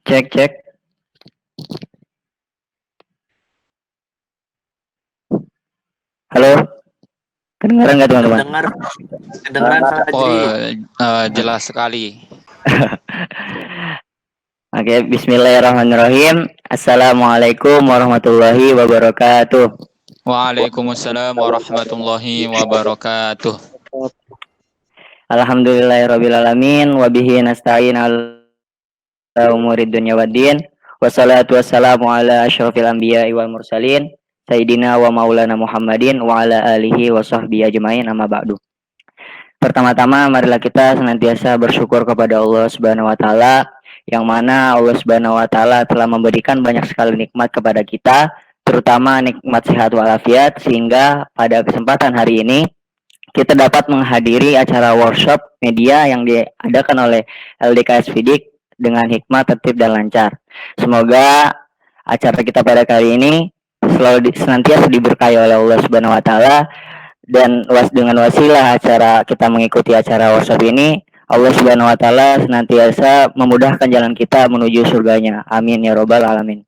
Cek, cek. Halo, kedengaran nggak teman-teman? Kedengaran Fajri. Jelas sekali. Oke, bismillahirrahmanirrahim. Assalamualaikum warahmatullahi wabarakatuh. Waalaikumsalam warahmatullahi wabarakatuh. Alhamdulillahirrabbilalamin. Wabihi nasta'in ala umurid dunya waddin. Wassalatu wassalamu ala asyrafil anbiya wal mursalin. Sayyidina wa maulana Muhammadin wa ala alihi wa sahbihi ajmain amma ba'du. Pertama-tama marilah kita senantiasa bersyukur kepada Allah Subhanahu wa taala yang mana Allah Subhanahu wa taala telah memberikan banyak sekali nikmat kepada kita, terutama nikmat sehat walafiat, sehingga pada kesempatan hari ini kita dapat menghadiri acara workshop media yang diadakan oleh LDKS Fidik dengan hikmah, tertib, dan lancar. Semoga acara kita pada kali ini selalu senantiasa diberkahi oleh Allah Subhanahu wa taala, dan dengan wasilah acara kita mengikuti acara workshop ini, Allah Subhanahu wa taala senantiasa memudahkan jalan kita menuju surganya. Amin ya robbal alamin.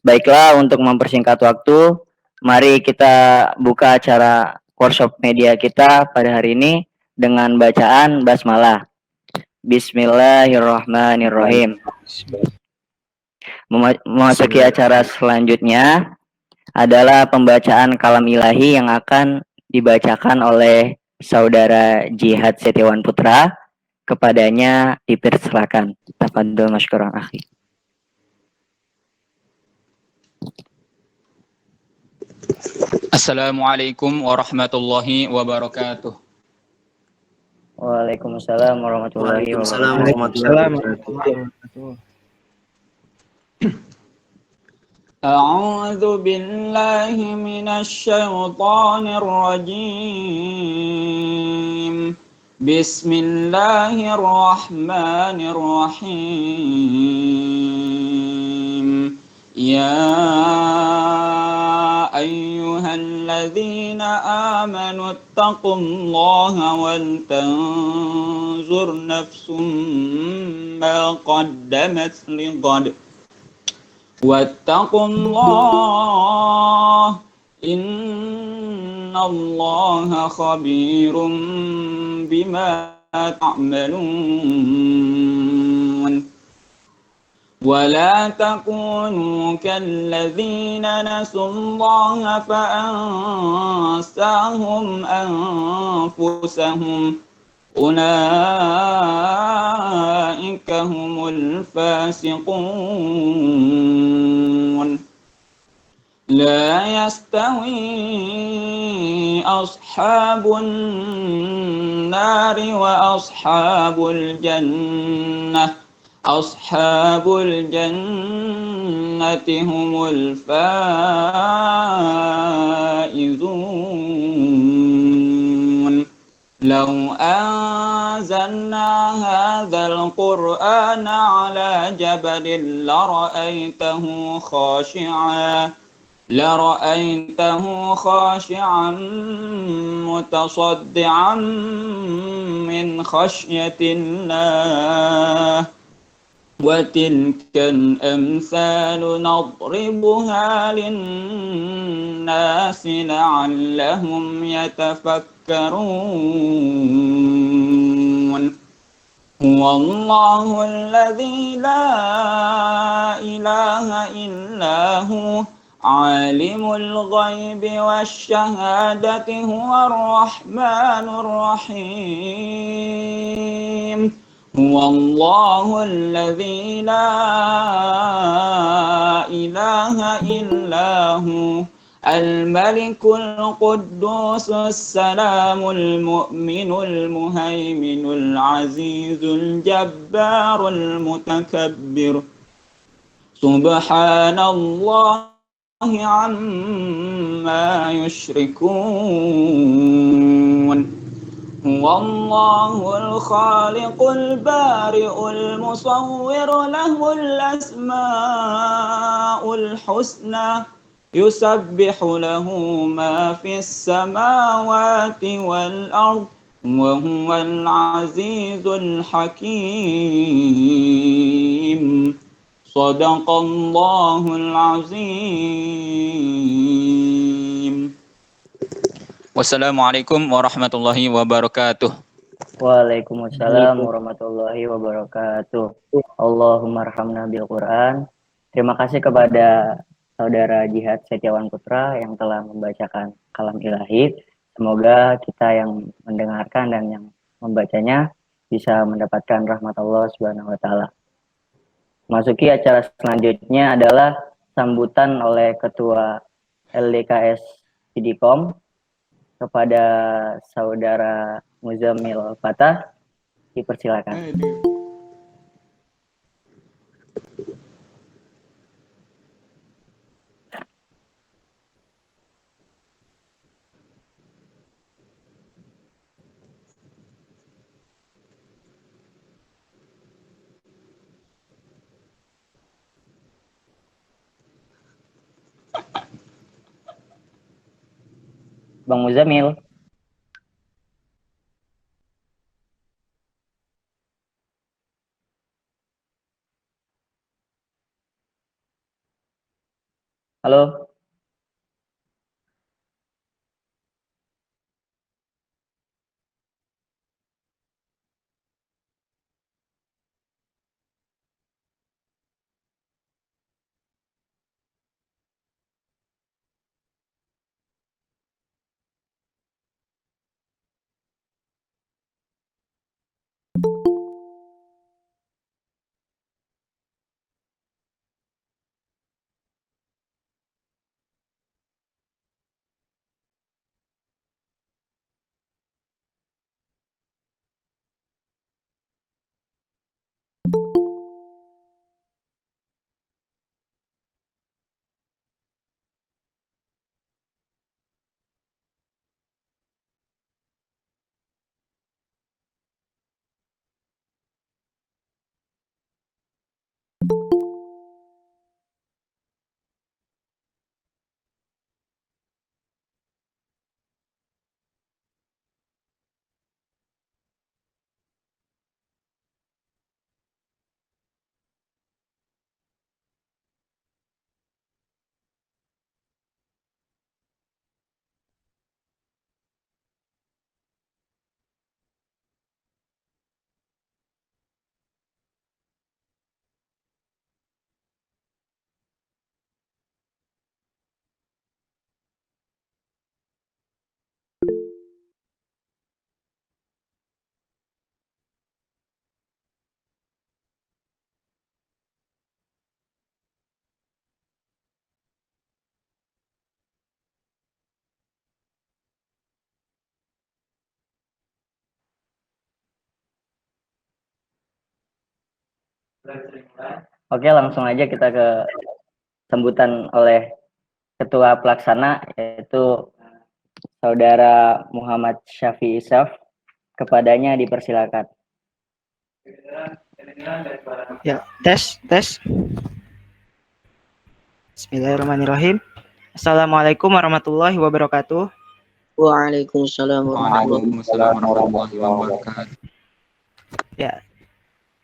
Baiklah, untuk mempersingkat waktu, mari kita buka acara workshop media kita pada hari ini dengan bacaan basmalah. Bismillahirrahmanirrahim. Memasuki acara selanjutnya adalah pembacaan kalam ilahi yang akan dibacakan oleh saudara Jihad Setiawan Putra. Kepadanya dipersilakan. Tafadhol masykuran akhi. Assalamualaikum warahmatullahi wabarakatuh. Waalaikumsalam warahmatullahi wabarakatuh. أعوذ بالله من الشيطان الرجيم. بسم الله الرحمن الرحيم. يا أيها الذين آمنوا اتقوا الله ولتنظر نفس ما قدمت لغد واتقوا الله إن الله خبير بما تعملون. ولا تكونوا كالذين نسوا الله فأنساهم أنفسهم أولئك هم الفاسقون. لا يستوي أصحاب النار وأصحاب الجنة. أصحاب الجنة هم الفائزون. لو أنزلنا هذا القرآن على جبل لرأيته خاشعا متصدعا من خشية الله. وتلك الأمثال نضربها للناس لعلهم يتفكرون. هو الله الذي لا إله إلا هو عالم الغيب والشهادة هو الرحمن الرحيم. هو الله الذي لا إله إلا هو الملك القدوس السلام المؤمن المهيمن العزيز الجبار المتكبر. سبحان الله عما يشركون. هو الله الخالق البارئ المصور له الأسماء الحسنى يسبح له ما في السماوات والأرض وهو العزيز الحكيم صدق الله العظيم. Wassalamualaikum warahmatullahi wabarakatuh. Waalaikumsalam warahmatullahi wabarakatuh. Allahumma arhamna bil Quran. Terima kasih kepada saudara Jihad Setiawan Putra yang telah membacakan kalam ilahi. Semoga kita yang mendengarkan dan yang membacanya bisa mendapatkan rahmat Allah Subhanahu wa taala. Masuki acara selanjutnya adalah sambutan oleh Ketua LDKS Sidkom kepada saudara Muzammil Fatah, dipersilakan. Bang Muzammil. Halo. Oke, langsung aja kita ke sambutan oleh Ketua Pelaksana, yaitu Saudara Muhammad Syafi'i Isaf. Kepadanya dipersilakan. Ya, tes. Bismillahirrahmanirrahim. Assalamualaikum warahmatullahi wabarakatuh. Waalaikumsalam warahmatullahi wabarakatuh. Ya.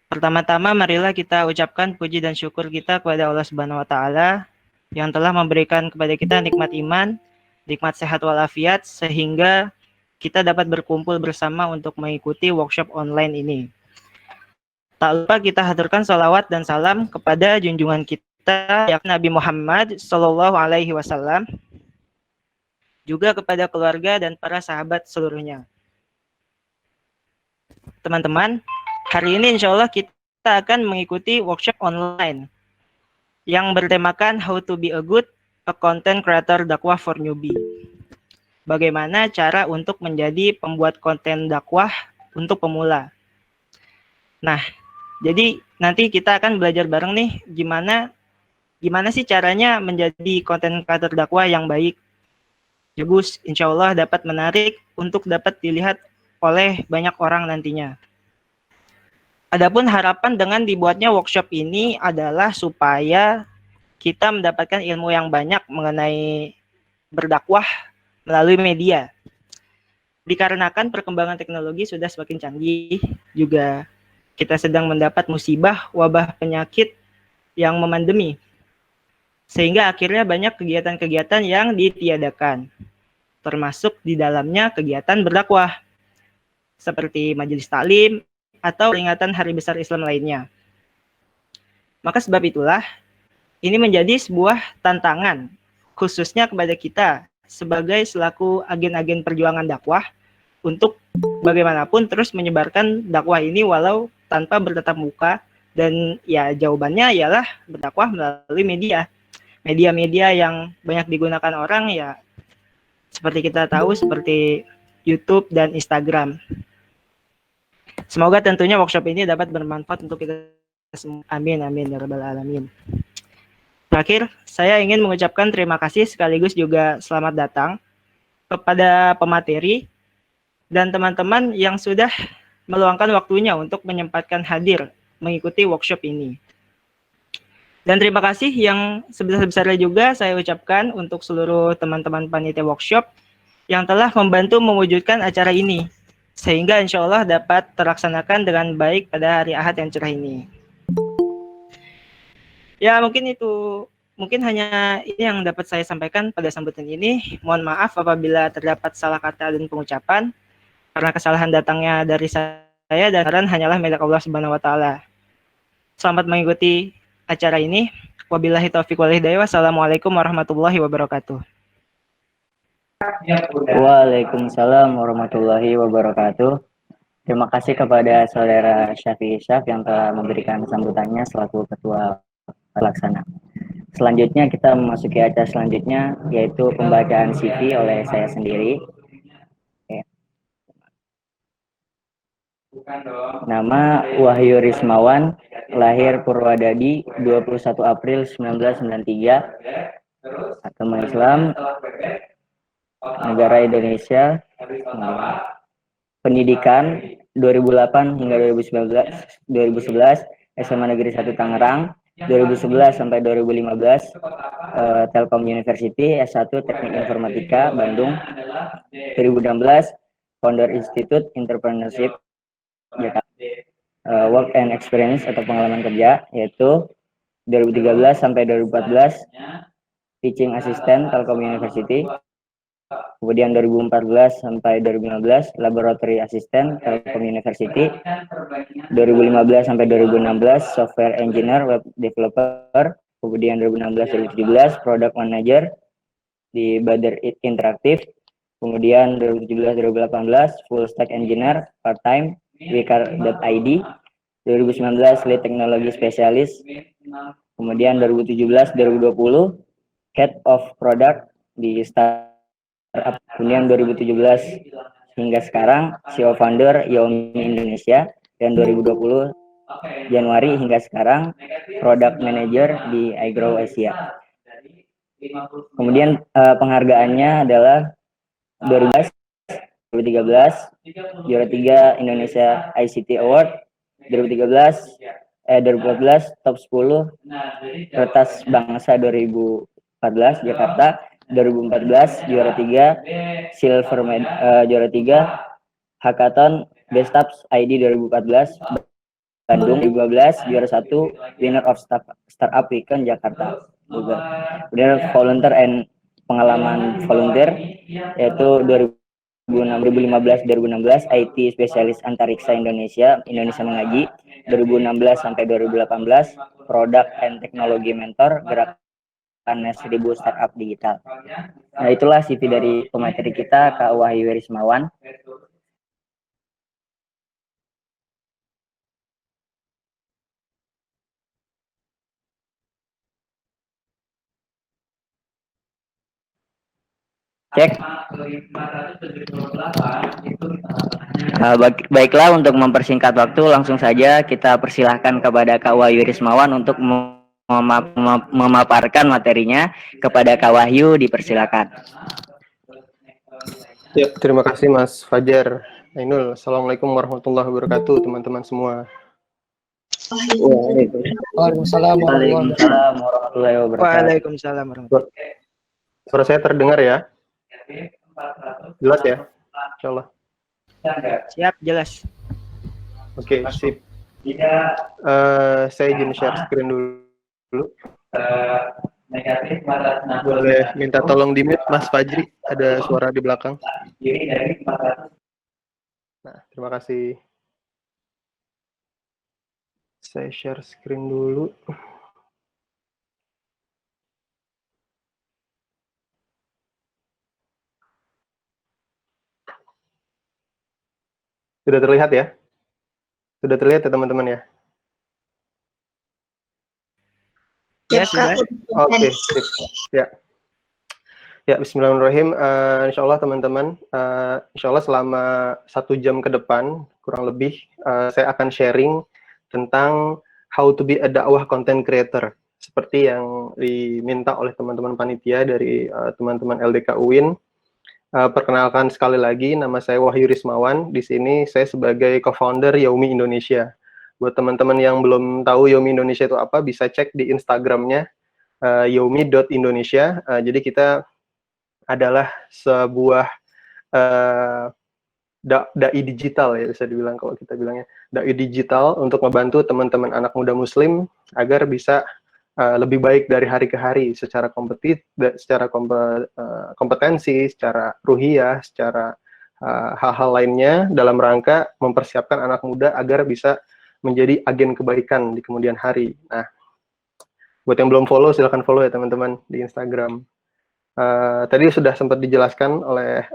Pertama-tama marilah kita ucapkan puji dan syukur kita kepada Allah Subhanahu wa taala yang telah memberikan kepada kita nikmat iman, nikmat sehat walafiat sehingga kita dapat berkumpul bersama untuk mengikuti workshop online ini. Tak lupa kita haturkan salawat dan salam kepada junjungan kita yakni Nabi Muhammad Sallallahu Alaihi Wasallam, juga kepada keluarga dan para sahabat seluruhnya. Teman-teman, hari ini insya Allah kita akan mengikuti workshop online yang bertemakan How to be a good content creator dakwah for newbie. Bagaimana cara untuk menjadi pembuat konten dakwah untuk pemula. Nah, jadi nanti kita akan belajar bareng nih gimana sih caranya menjadi konten creator dakwah yang baik. Bagus, insya Allah dapat menarik untuk dapat dilihat oleh banyak orang nantinya. Adapun harapan dengan dibuatnya workshop ini adalah supaya kita mendapatkan ilmu yang banyak mengenai berdakwah melalui media. dikarenakan perkembangan teknologi sudah semakin canggih, juga kita sedang mendapat musibah wabah penyakit yang memandemi, sehingga akhirnya banyak kegiatan-kegiatan yang ditiadakan, termasuk di dalamnya kegiatan berdakwah, seperti majelis taklim atau peringatan hari besar Islam lainnya. Maka sebab itulah, ini menjadi sebuah tantangan, khususnya kepada kita sebagai selaku agen-agen perjuangan dakwah, untuk bagaimanapun terus menyebarkan dakwah ini walau tanpa bertatap muka, dan ya jawabannya ialah berdakwah melalui media yang banyak digunakan orang, ya seperti kita tahu seperti YouTube dan Instagram. Semoga tentunya workshop ini dapat bermanfaat untuk kita semua. Amin amin ya rabbal alamin. Terakhir, saya ingin mengucapkan terima kasih sekaligus juga selamat datang kepada pemateri dan teman-teman yang sudah meluangkan waktunya untuk menyempatkan hadir mengikuti workshop ini. Dan terima kasih yang sebesar-besarnya juga saya ucapkan untuk seluruh teman-teman panitia workshop yang telah membantu mewujudkan acara ini, sehingga insya Allah dapat terlaksanakan dengan baik pada hari Ahad yang cerah ini. Ya mungkin hanya ini yang dapat saya sampaikan pada sambutan ini. Mohon maaf apabila terdapat salah kata dan pengucapan, karena kesalahan datangnya dari saya dan hanyalah milik Allah Subhanahu wa taala. Selamat mengikuti acara ini. Wabillahi taufiq wal hidayah. Wassalamualaikum warahmatullahi wabarakatuh. Waalaikumsalam warahmatullahi wabarakatuh. Terima kasih kepada saudara Syafi'i Isyaf yang telah memberikan sambutannya selaku ketua pelaksana. Selanjutnya kita memasuki acara selanjutnya, yaitu pembacaan CV oleh saya sendiri. Nama Wahyu Rismawan, lahir Purwadadi 21 April 1993, agama Islam, negara Indonesia, pendidikan 2008 hingga 2011 SMA Negeri 1 Tangerang, 2011 sampai 2015 Telkom University, S1 Teknik Informatika Bandung, 2016 Founder Institute Entrepreneurship Jakarta, Work and Experience atau pengalaman kerja, yaitu 2013 sampai 2014 Teaching Assistant Telkom University, kemudian 2014 sampai 2015 Laboratory Assistant Telkom University, 2015 sampai 2016 Software Engineer Web Developer, kemudian 2016-2017 Product Manager di Badr Interactive, kemudian 2017-2018 Full Stack Engineer Part Time Wikar.id, 2019 Lead Technology Specialist, kemudian 2017-2020 Head of Product di Startup, kemudian 2017 hingga sekarang CEO Founder Yomi Indonesia, dan 2020 Januari hingga sekarang Product Manager di iGrow Asia. Kemudian penghargaannya adalah 2013 juara 3 Indonesia ICT Award, 2014 top 10 Kertas Bangsa 2014 Jakarta, 2014 juara 3 Silver juara 3 Hackathon Best Apps ID 2014 Bandung, 2015 juara 1 Winner of Startup Weekend Jakarta juga. Kemudian volunteer and pengalaman volunteer yaitu 2015-2016 IT Spesialis Antariksa Indonesia Mengaji, 2016 sampai 2018 Product and Technology Mentor Gerakan 1000 Startup Digital. Nah, itulah CV dari pemateri kita, Kak Wahyu Rismawan. Cek. Baiklah, untuk mempersingkat waktu, langsung saja kita persilahkan kepada Kak Wahyu Rismawan untuk memaparkan materinya. Kepada Kak Wahyu, dipersilakan. Ya, terima kasih Mas Fajar Ainul. Assalamualaikum warahmatullahi wabarakatuh, teman-teman semua. Waalaikumsalam warahmatullahi wabarakatuh. Waalaikumsalam warahmatullahi wabarakatuh. Suara saya terdengar ya? Jelas ya? Insyaallah. Siap, jelas. Oke, sip. Saya izin share screen dulu. Boleh minta tolong di-mute Mas Fajri, ada suara di belakang. Nah, terima kasih. Saya share screen dulu. Sudah terlihat ya? Sudah terlihat ya teman-teman ya? Ya, sudah. Oke, sip. Ya. Ya, bismillahirrahmanirrahim. Insya Allah teman-teman, insya Allah selama 1 jam ke depan, kurang lebih, saya akan sharing tentang how to be a dakwah content creator. Seperti yang diminta oleh teman-teman panitia dari teman-teman LDK UIN. Perkenalkan sekali lagi, nama saya Wahyu Rismawan. Di sini saya sebagai co-founder Yaumi Indonesia. Buat teman-teman yang belum tahu Yaumi Indonesia itu apa, bisa cek di Instagramnya yaumi.indonesia. Jadi kita adalah sebuah dai digital ya, bisa dibilang kalau kita bilangnya dai digital untuk membantu teman-teman anak muda Muslim agar bisa lebih baik dari hari ke hari secara kompetensi, secara ruhiyah, secara hal-hal lainnya dalam rangka mempersiapkan anak muda agar bisa menjadi agen kebaikan di kemudian hari. Nah, buat yang belum follow, silahkan follow ya teman-teman di Instagram. Tadi sudah sempat dijelaskan oleh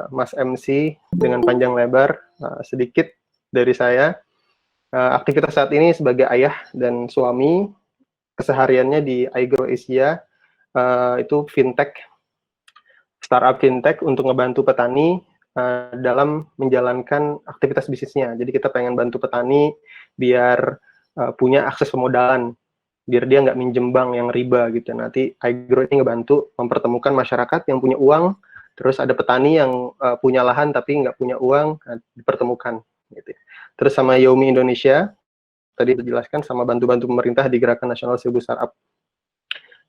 Mas MC dengan panjang lebar, sedikit dari saya. Aktivitas saat ini sebagai ayah dan suami, kesehariannya di iGrow Asia, itu fintech, startup fintech untuk ngebantu petani dalam menjalankan aktivitas bisnisnya. Jadi kita pengen bantu petani biar punya akses pemodalan, biar dia nggak minjem bank yang riba gitu. Nanti iGrow ini ngebantu mempertemukan masyarakat yang punya uang, terus ada petani yang punya lahan tapi nggak punya uang, dipertemukan gitu. Terus sama Yaumi Indonesia, tadi dijelaskan, sama bantu-bantu pemerintah di Gerakan Nasional 1000 Startup.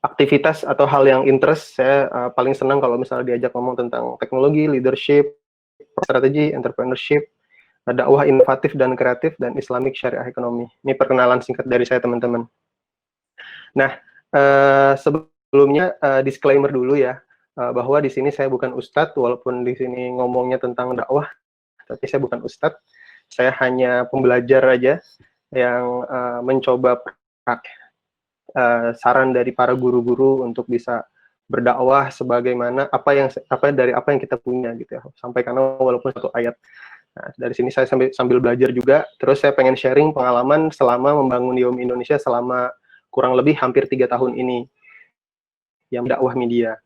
Aktivitas atau hal yang interest, saya paling senang kalau misalnya diajak ngomong tentang teknologi, leadership, strategi, entrepreneurship, dakwah inovatif dan kreatif, dan Islamic Syariah Economy. Ini perkenalan singkat dari saya teman-teman. Nah, sebelumnya disclaimer dulu ya, bahwa di sini saya bukan ustadz, walaupun di sini ngomongnya tentang dakwah, tapi saya bukan ustadz. Saya hanya pembelajar aja yang mencoba saran dari para guru-guru untuk bisa berdakwah sebagaimana apa yang kita punya gitu ya, sampaikan walaupun satu ayat. Nah, dari sini saya sambil belajar juga. Terus saya pengen sharing pengalaman selama membangun Yaumi Indonesia selama kurang lebih hampir 3 tahun ini, yang dakwah media.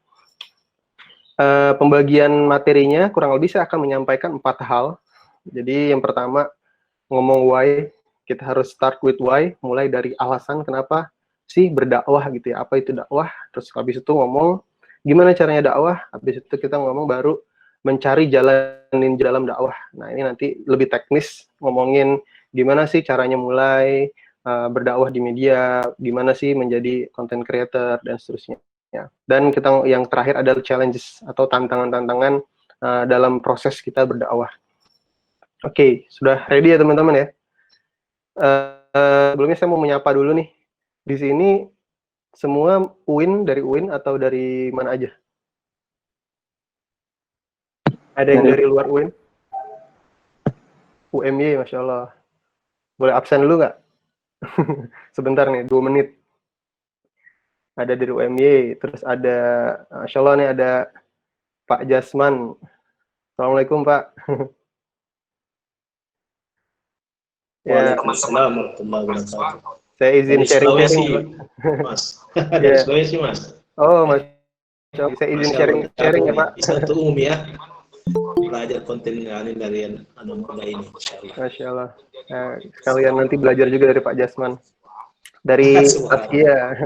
Pembagian materinya kurang lebih saya akan menyampaikan 4 hal. Jadi yang pertama, ngomong why, kita harus start with why, mulai dari alasan kenapa sih berdakwah gitu ya, apa itu dakwah, terus habis itu ngomong gimana caranya dakwah, habis itu kita ngomong baru mencari jalanin dalam dakwah. Nah, ini nanti lebih teknis, ngomongin gimana sih caranya mulai berdakwah di media, gimana sih menjadi content creator, dan seterusnya. Ya. Dan kita yang terakhir adalah challenges atau tantangan-tantangan dalam proses kita berdakwah. Oke, sudah ready ya teman-teman ya? Sebelumnya saya mau menyapa dulu nih. Di sini semua UIN, dari UIN atau dari mana aja? Ada yang dari luar UIN? UMY, Masya Allah. Boleh absen dulu nggak? Sebentar nih, 2 menit. Ada dari UMY, terus ada, Masya Allah nih ada Pak Jasman. Assalamualaikum Pak. Waalaikumsalam warahmatullahi wabarakatuh. Saya izin sharing, Mas. Dari Sulawesi, Mas. Oh, Mas. Saya izin sharing ya, Pak. Satu umum ya. Belajar konten dari muda ini. Masya Allah. Sekalian nanti belajar juga dari Pak Jasman. Dari Taskia.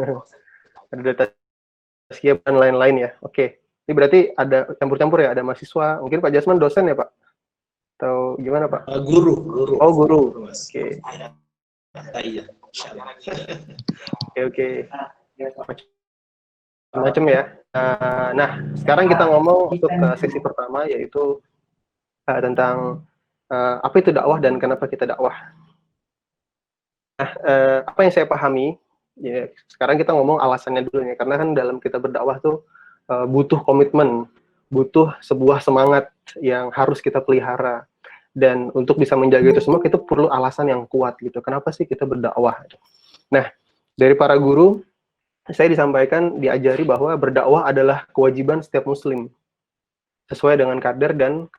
Ada dari Taskia dan lain-lain ya. Oke. Ini berarti ada campur-campur ya, ada mahasiswa. Mungkin Pak Jasman dosen ya, Pak? Atau gimana, Pak? Guru. Oh, guru. Oke. Iya. Oke. Macam ya. Nah, sekarang kita ngomong untuk sesi pertama, yaitu tentang apa itu dakwah dan kenapa kita dakwah. Nah, apa yang saya pahami, ya, sekarang kita ngomong alasannya dulu ya, karena kan dalam kita berdakwah tuh butuh komitmen, butuh sebuah semangat yang harus kita pelihara, dan untuk bisa menjaga itu semua kita perlu alasan yang kuat gitu. Kenapa sih kita berdakwah? Nah, dari para guru saya disampaikan, diajari bahwa berdakwah adalah kewajiban setiap muslim sesuai dengan kadar dan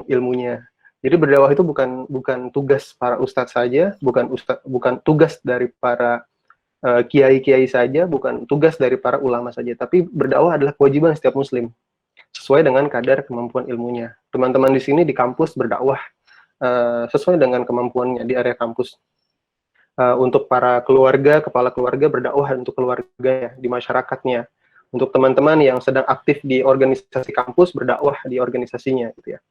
ilmunya. Jadi berdakwah itu bukan tugas para ustadz saja, bukan tugas dari para kiai-kiai saja, bukan tugas dari para ulama saja, tapi berdakwah adalah kewajiban setiap muslim sesuai dengan kadar kemampuan ilmunya. Teman-teman di sini di kampus berdakwah sesuai dengan kemampuannya di area kampus. Untuk para keluarga, kepala keluarga berdakwah untuk keluarganya di masyarakatnya. Untuk teman-teman yang sedang aktif di organisasi kampus berdakwah di organisasinya, gitu ya.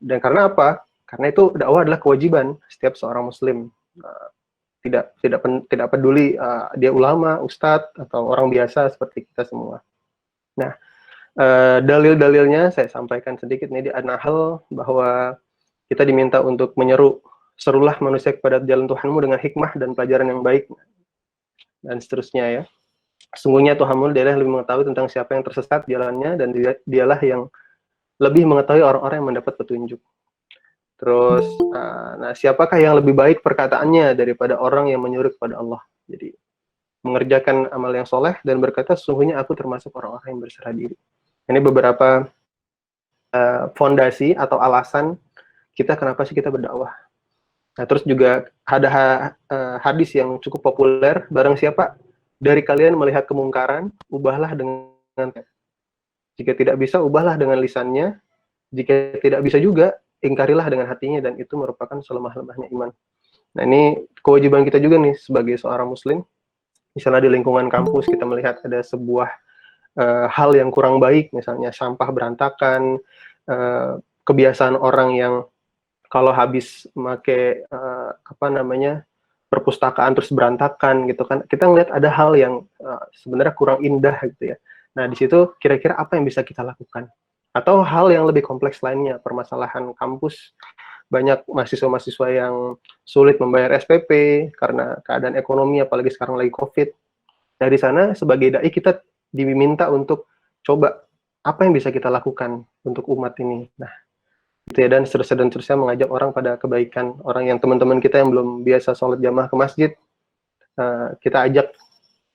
Dan karena apa? Karena itu dakwah adalah kewajiban setiap seorang muslim. Tidak peduli dia ulama, ustadz, atau orang biasa seperti kita semua. Nah, dalil-dalilnya saya sampaikan sedikit nih di An-Nahl, bahwa kita diminta untuk menyeru, serulah manusia kepada jalan Tuhanmu dengan hikmah dan pelajaran yang baik, dan seterusnya ya. Sungguhnya Tuhanmu dialah yang lebih mengetahui tentang siapa yang tersesat jalannya, dan dialah yang lebih mengetahui orang-orang yang mendapat petunjuk. Terus, nah siapakah yang lebih baik perkataannya daripada orang yang menyuruh kepada Allah? Jadi mengerjakan amal yang soleh dan berkata, sesungguhnya aku termasuk orang-orang yang berserah diri. Ini beberapa fondasi atau alasan kita kenapa sih kita berdakwah. Nah, terus juga ada hadis yang cukup populer, barang siapa dari kalian melihat kemungkaran, ubahlah dengan, jika tidak bisa, ubahlah dengan lisannya, jika tidak bisa juga, ingkarilah dengan hatinya, dan itu merupakan selemah-lemahnya iman. Nah, ini kewajiban kita juga nih sebagai seorang muslim. Misalnya di lingkungan kampus kita melihat ada sebuah hal yang kurang baik, misalnya sampah berantakan, kebiasaan orang yang kalau habis make perpustakaan terus berantakan gitu kan, kita ngeliat ada hal yang sebenarnya kurang indah gitu ya. Nah, di situ kira-kira apa yang bisa kita lakukan? Atau hal yang lebih kompleks lainnya, permasalahan kampus, banyak mahasiswa-mahasiswa yang sulit membayar SPP karena keadaan ekonomi, apalagi sekarang lagi COVID. Dari sana sebagai dai kita diminta untuk coba apa yang bisa kita lakukan untuk umat ini. Nah, gitu ya, dan seterusnya mengajak orang pada kebaikan. Orang yang teman-teman kita yang belum biasa sholat jamaah ke masjid, kita ajak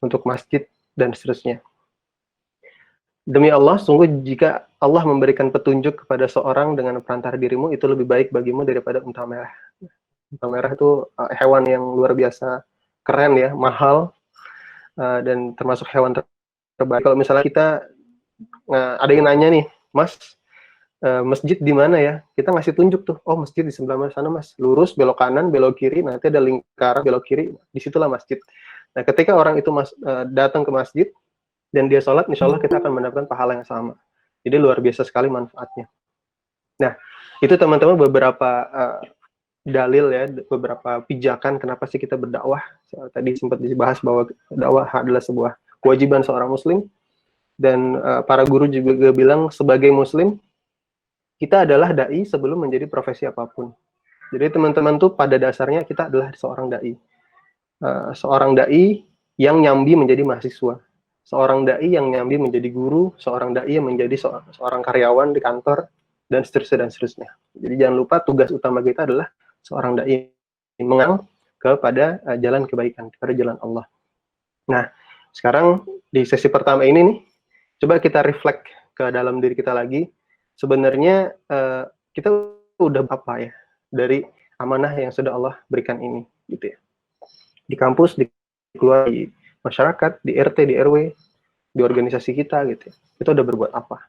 untuk masjid, dan seterusnya. Demi Allah, sungguh jika Allah memberikan petunjuk kepada seorang dengan perantara dirimu, itu lebih baik bagimu daripada unta merah. Unta merah itu hewan yang luar biasa keren ya, mahal, dan termasuk hewan terbaik. Kalau misalnya kita ada yang nanya nih, Mas, masjid di mana ya? Kita ngasih tunjuk tuh, oh masjid di sebelah sana mas, lurus, belok kanan, belok kiri, nanti ada lingkaran, belok kiri, disitulah masjid. Nah, ketika orang itu datang ke masjid, dan dia sholat, insya Allah kita akan mendapatkan pahala yang sama. Jadi luar biasa sekali manfaatnya. Nah, itu teman-teman beberapa dalil ya, beberapa pijakan kenapa sih kita berdakwah. Tadi sempat dibahas bahwa dakwah adalah sebuah kewajiban seorang muslim, dan para guru juga bilang sebagai muslim, kita adalah dai sebelum menjadi profesi apapun. Jadi teman-teman tuh pada dasarnya kita adalah seorang dai. Seorang dai yang nyambi menjadi mahasiswa. Seorang dai yang nyambi menjadi guru, seorang dai yang menjadi seorang karyawan di kantor, dan seterusnya. Jadi jangan lupa tugas utama kita adalah seorang dai mengang kepada jalan kebaikan, kepada jalan Allah. Nah, sekarang di sesi pertama ini nih, coba kita reflect ke dalam diri kita lagi. Sebenarnya kita udah apa ya dari amanah yang sudah Allah berikan ini, gitu ya. Di kampus, di keluarga, di masyarakat, di RT, di RW, di organisasi kita, gitu ya. Kita udah berbuat apa?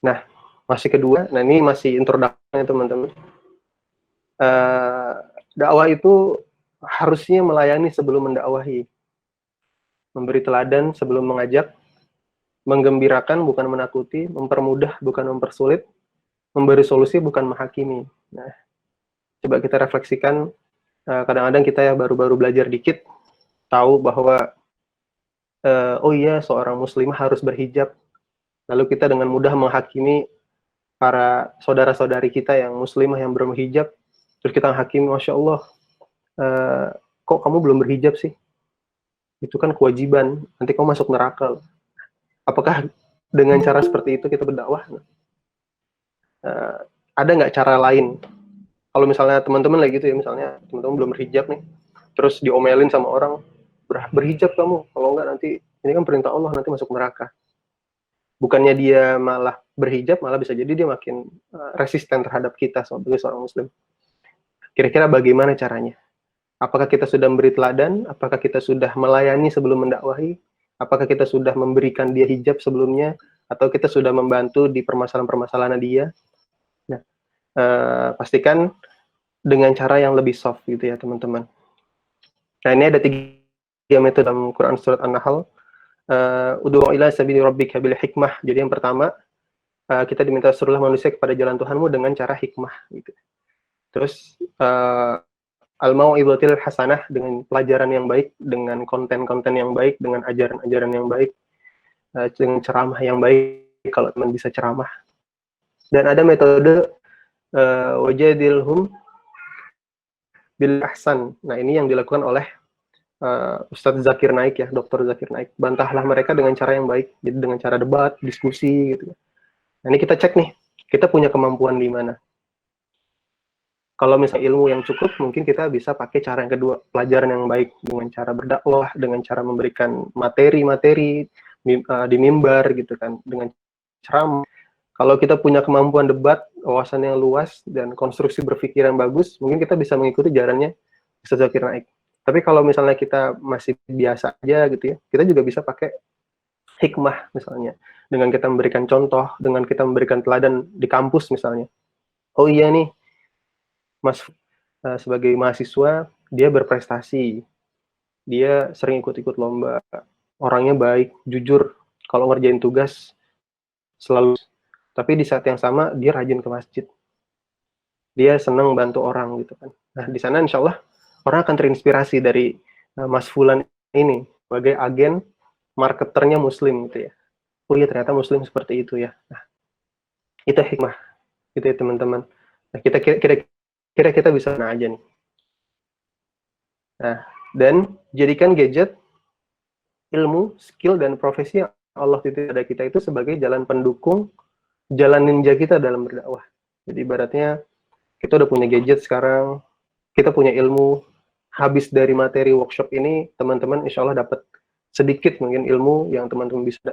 Nah, masih kedua, nah ini masih introduction teman-teman. Dakwah itu harusnya melayani sebelum mendakwahi, memberi teladan sebelum mengajak, menggembirakan bukan menakuti, mempermudah bukan mempersulit, memberi solusi bukan menghakimi. Nah, coba kita refleksikan, kadang-kadang kita ya baru-baru belajar dikit, tahu bahwa oh iya seorang muslimah harus berhijab, lalu kita dengan mudah menghakimi para saudara-saudari kita yang muslimah yang berhijab, terus kita hakimi, Masya Allah, kok kamu belum berhijab sih? Itu kan kewajiban, nanti kamu masuk neraka. Apakah dengan cara seperti itu kita berdakwah? Ada nggak cara lain? Kalau misalnya teman-teman lagi gitu ya, misalnya teman-teman belum berhijab nih, terus diomelin sama orang, berhijab kamu, kalau enggak nanti, ini kan perintah Allah, nanti masuk neraka. Bukannya dia malah berhijab, malah bisa jadi dia makin resisten terhadap kita sebagai seorang muslim. Kira-kira bagaimana caranya? Apakah kita sudah memberi teladan? Apakah kita sudah melayani sebelum mendakwahi? Apakah kita sudah memberikan dia hijab sebelumnya? Atau kita sudah membantu di permasalahan-permasalahan dia? Nah, pastikan dengan cara yang lebih soft gitu ya teman-teman. Nah, ini ada 3 metode dalam Quran surat An-Nahl. Ud'u ila sabili rabbika bil hikmah. Jadi yang pertama, kita diminta suruhlah manusia kepada jalan Tuhanmu dengan cara hikmah gitu. Terus al-mau'izatil hasanah, dengan pelajaran yang baik, dengan konten-konten yang baik, dengan ajaran-ajaran yang baik, dengan ceramah yang baik kalau teman bisa ceramah. Dan ada metode wajadilhum bil ahsan. Nah, ini yang dilakukan oleh Ustadz Zakir Naik ya, Dr. Zakir Naik. Bantahlah mereka dengan cara yang baik, jadi dengan cara debat, diskusi gitu. Nah, ini kita cek nih, kita punya kemampuan di mana. Kalau misalnya ilmu yang cukup, mungkin kita bisa pakai cara yang kedua, pelajaran yang baik, dengan cara berdakwah, dengan cara memberikan materi-materi di mimbar gitu kan, dengan ceramah. Kalau kita punya kemampuan debat, wawasan yang luas, dan konstruksi berpikir yang bagus, mungkin kita bisa mengikuti jalannya Ustadz Zakir Naik. Tapi kalau misalnya kita masih biasa aja gitu ya, kita juga bisa pakai hikmah misalnya, dengan kita memberikan contoh, dengan kita memberikan teladan di kampus misalnya. Oh iya nih, Mas sebagai mahasiswa, dia berprestasi, dia sering ikut-ikut lomba, orangnya baik, jujur, kalau ngerjain tugas selalu. Tapi di saat yang sama dia rajin ke masjid, dia senang bantu orang gitu kan. Nah, di sana insya Allah orang akan terinspirasi dari Mas Fulan ini sebagai agen marketernya muslim gitu ya. Oh iya, ternyata muslim seperti itu ya. Nah, itu hikmah gitu ya teman-teman. Nah, kita bisa aja nih. Nah, dan jadikan gadget, ilmu, skill, dan profesi yang Allah titip pada kita itu sebagai jalan pendukung, jalan ninja kita dalam berdakwah. Jadi ibaratnya kita udah punya gadget sekarang, kita punya ilmu, habis dari materi workshop ini, teman-teman insya Allah dapat sedikit mungkin ilmu yang teman-teman bisa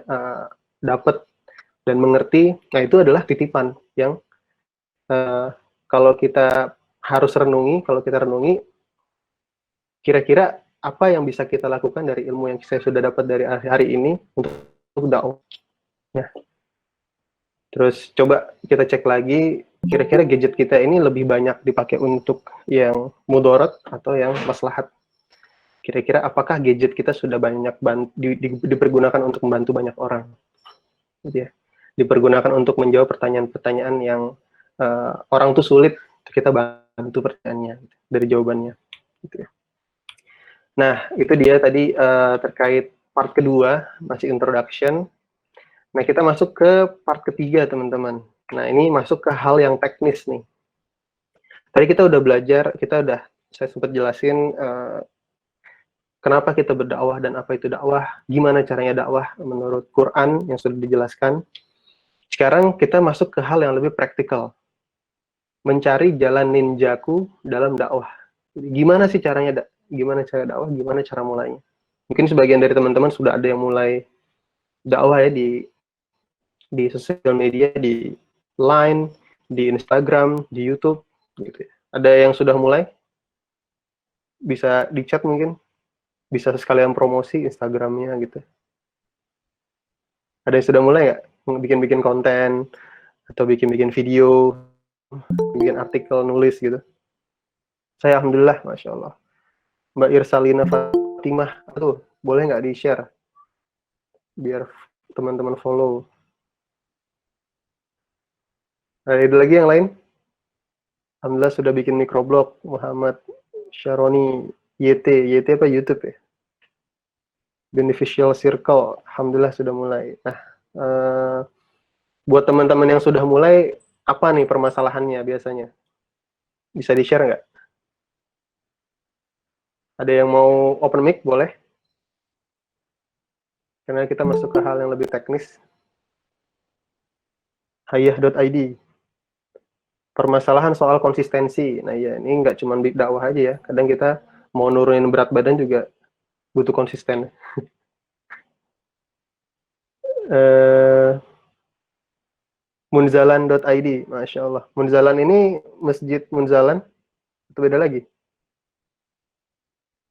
dapat dan mengerti. Nah, itu adalah titipan yang kalau kita harus renungi, kalau kita renungi, kira-kira apa yang bisa kita lakukan dari ilmu yang saya sudah dapat dari hari ini untuk dakwah. Ya. Terus coba kita cek lagi, kira-kira gadget kita ini lebih banyak dipakai untuk yang mudarat atau yang maslahat. Kira-kira apakah gadget kita sudah banyak dipergunakan untuk membantu banyak orang? Gitu ya. Dipergunakan untuk menjawab pertanyaan-pertanyaan yang orang tuh sulit, kita bantu pertanyaannya dari jawabannya. Gitu ya. Nah, itu dia tadi terkait part kedua, masih introduction. Nah, kita masuk ke part ketiga, teman-teman. Nah, ini masuk ke hal yang teknis nih. Tadi kita udah belajar, saya sempat jelasin kenapa kita berdakwah dan apa itu dakwah, gimana caranya dakwah menurut Quran yang sudah dijelaskan. Sekarang kita masuk ke hal yang lebih praktikal. Mencari jalan ninjaku dalam dakwah. Gimana sih caranya, gimana cara dakwah, gimana cara mulainya. Mungkin sebagian dari teman-teman sudah ada yang mulai dakwah ya di sosial media, di Line, di Instagram, di YouTube, gitu ya. Ada yang sudah mulai? Bisa di chat mungkin? Bisa sekalian promosi Instagramnya gitu. Ada yang sudah mulai nggak? Bikin-bikin konten, atau bikin-bikin video, bikin artikel, nulis gitu. Saya alhamdulillah, Masya Allah. Mbak Irsalina Fatimah, tuh boleh nggak di-share? Biar teman-teman follow. Ada lagi yang lain? Alhamdulillah sudah bikin microblog. Muhammad Syaroni YT apa YouTube ya? Beneficial Circle, alhamdulillah sudah mulai. Nah, buat teman-teman yang sudah mulai, Apa nih permasalahannya biasanya? Bisa di-share nggak? Ada yang mau open mic? Boleh? Karena kita masuk ke hal yang lebih teknis. Hayah.id. Permasalahan soal konsistensi. Nah ya, ini nggak cuma big dakwah aja ya. Kadang kita mau nurunin berat badan juga butuh konsisten. Munzalan.id, Masya Allah. Munzalan ini Masjid Munzalan, itu beda lagi.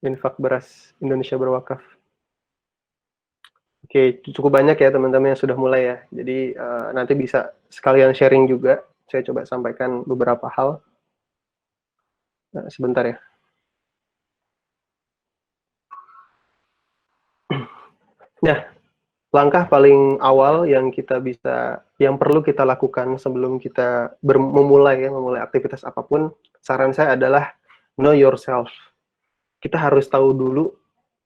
Infak beras Indonesia berwakaf. Oke, cukup banyak ya teman-teman yang sudah mulai ya. Jadi nanti bisa sekalian sharing juga. Saya coba sampaikan beberapa hal. Sebentar ya. Nah, langkah paling awal yang perlu kita lakukan sebelum kita memulai aktivitas apapun, saran saya adalah know yourself. Kita harus tahu dulu,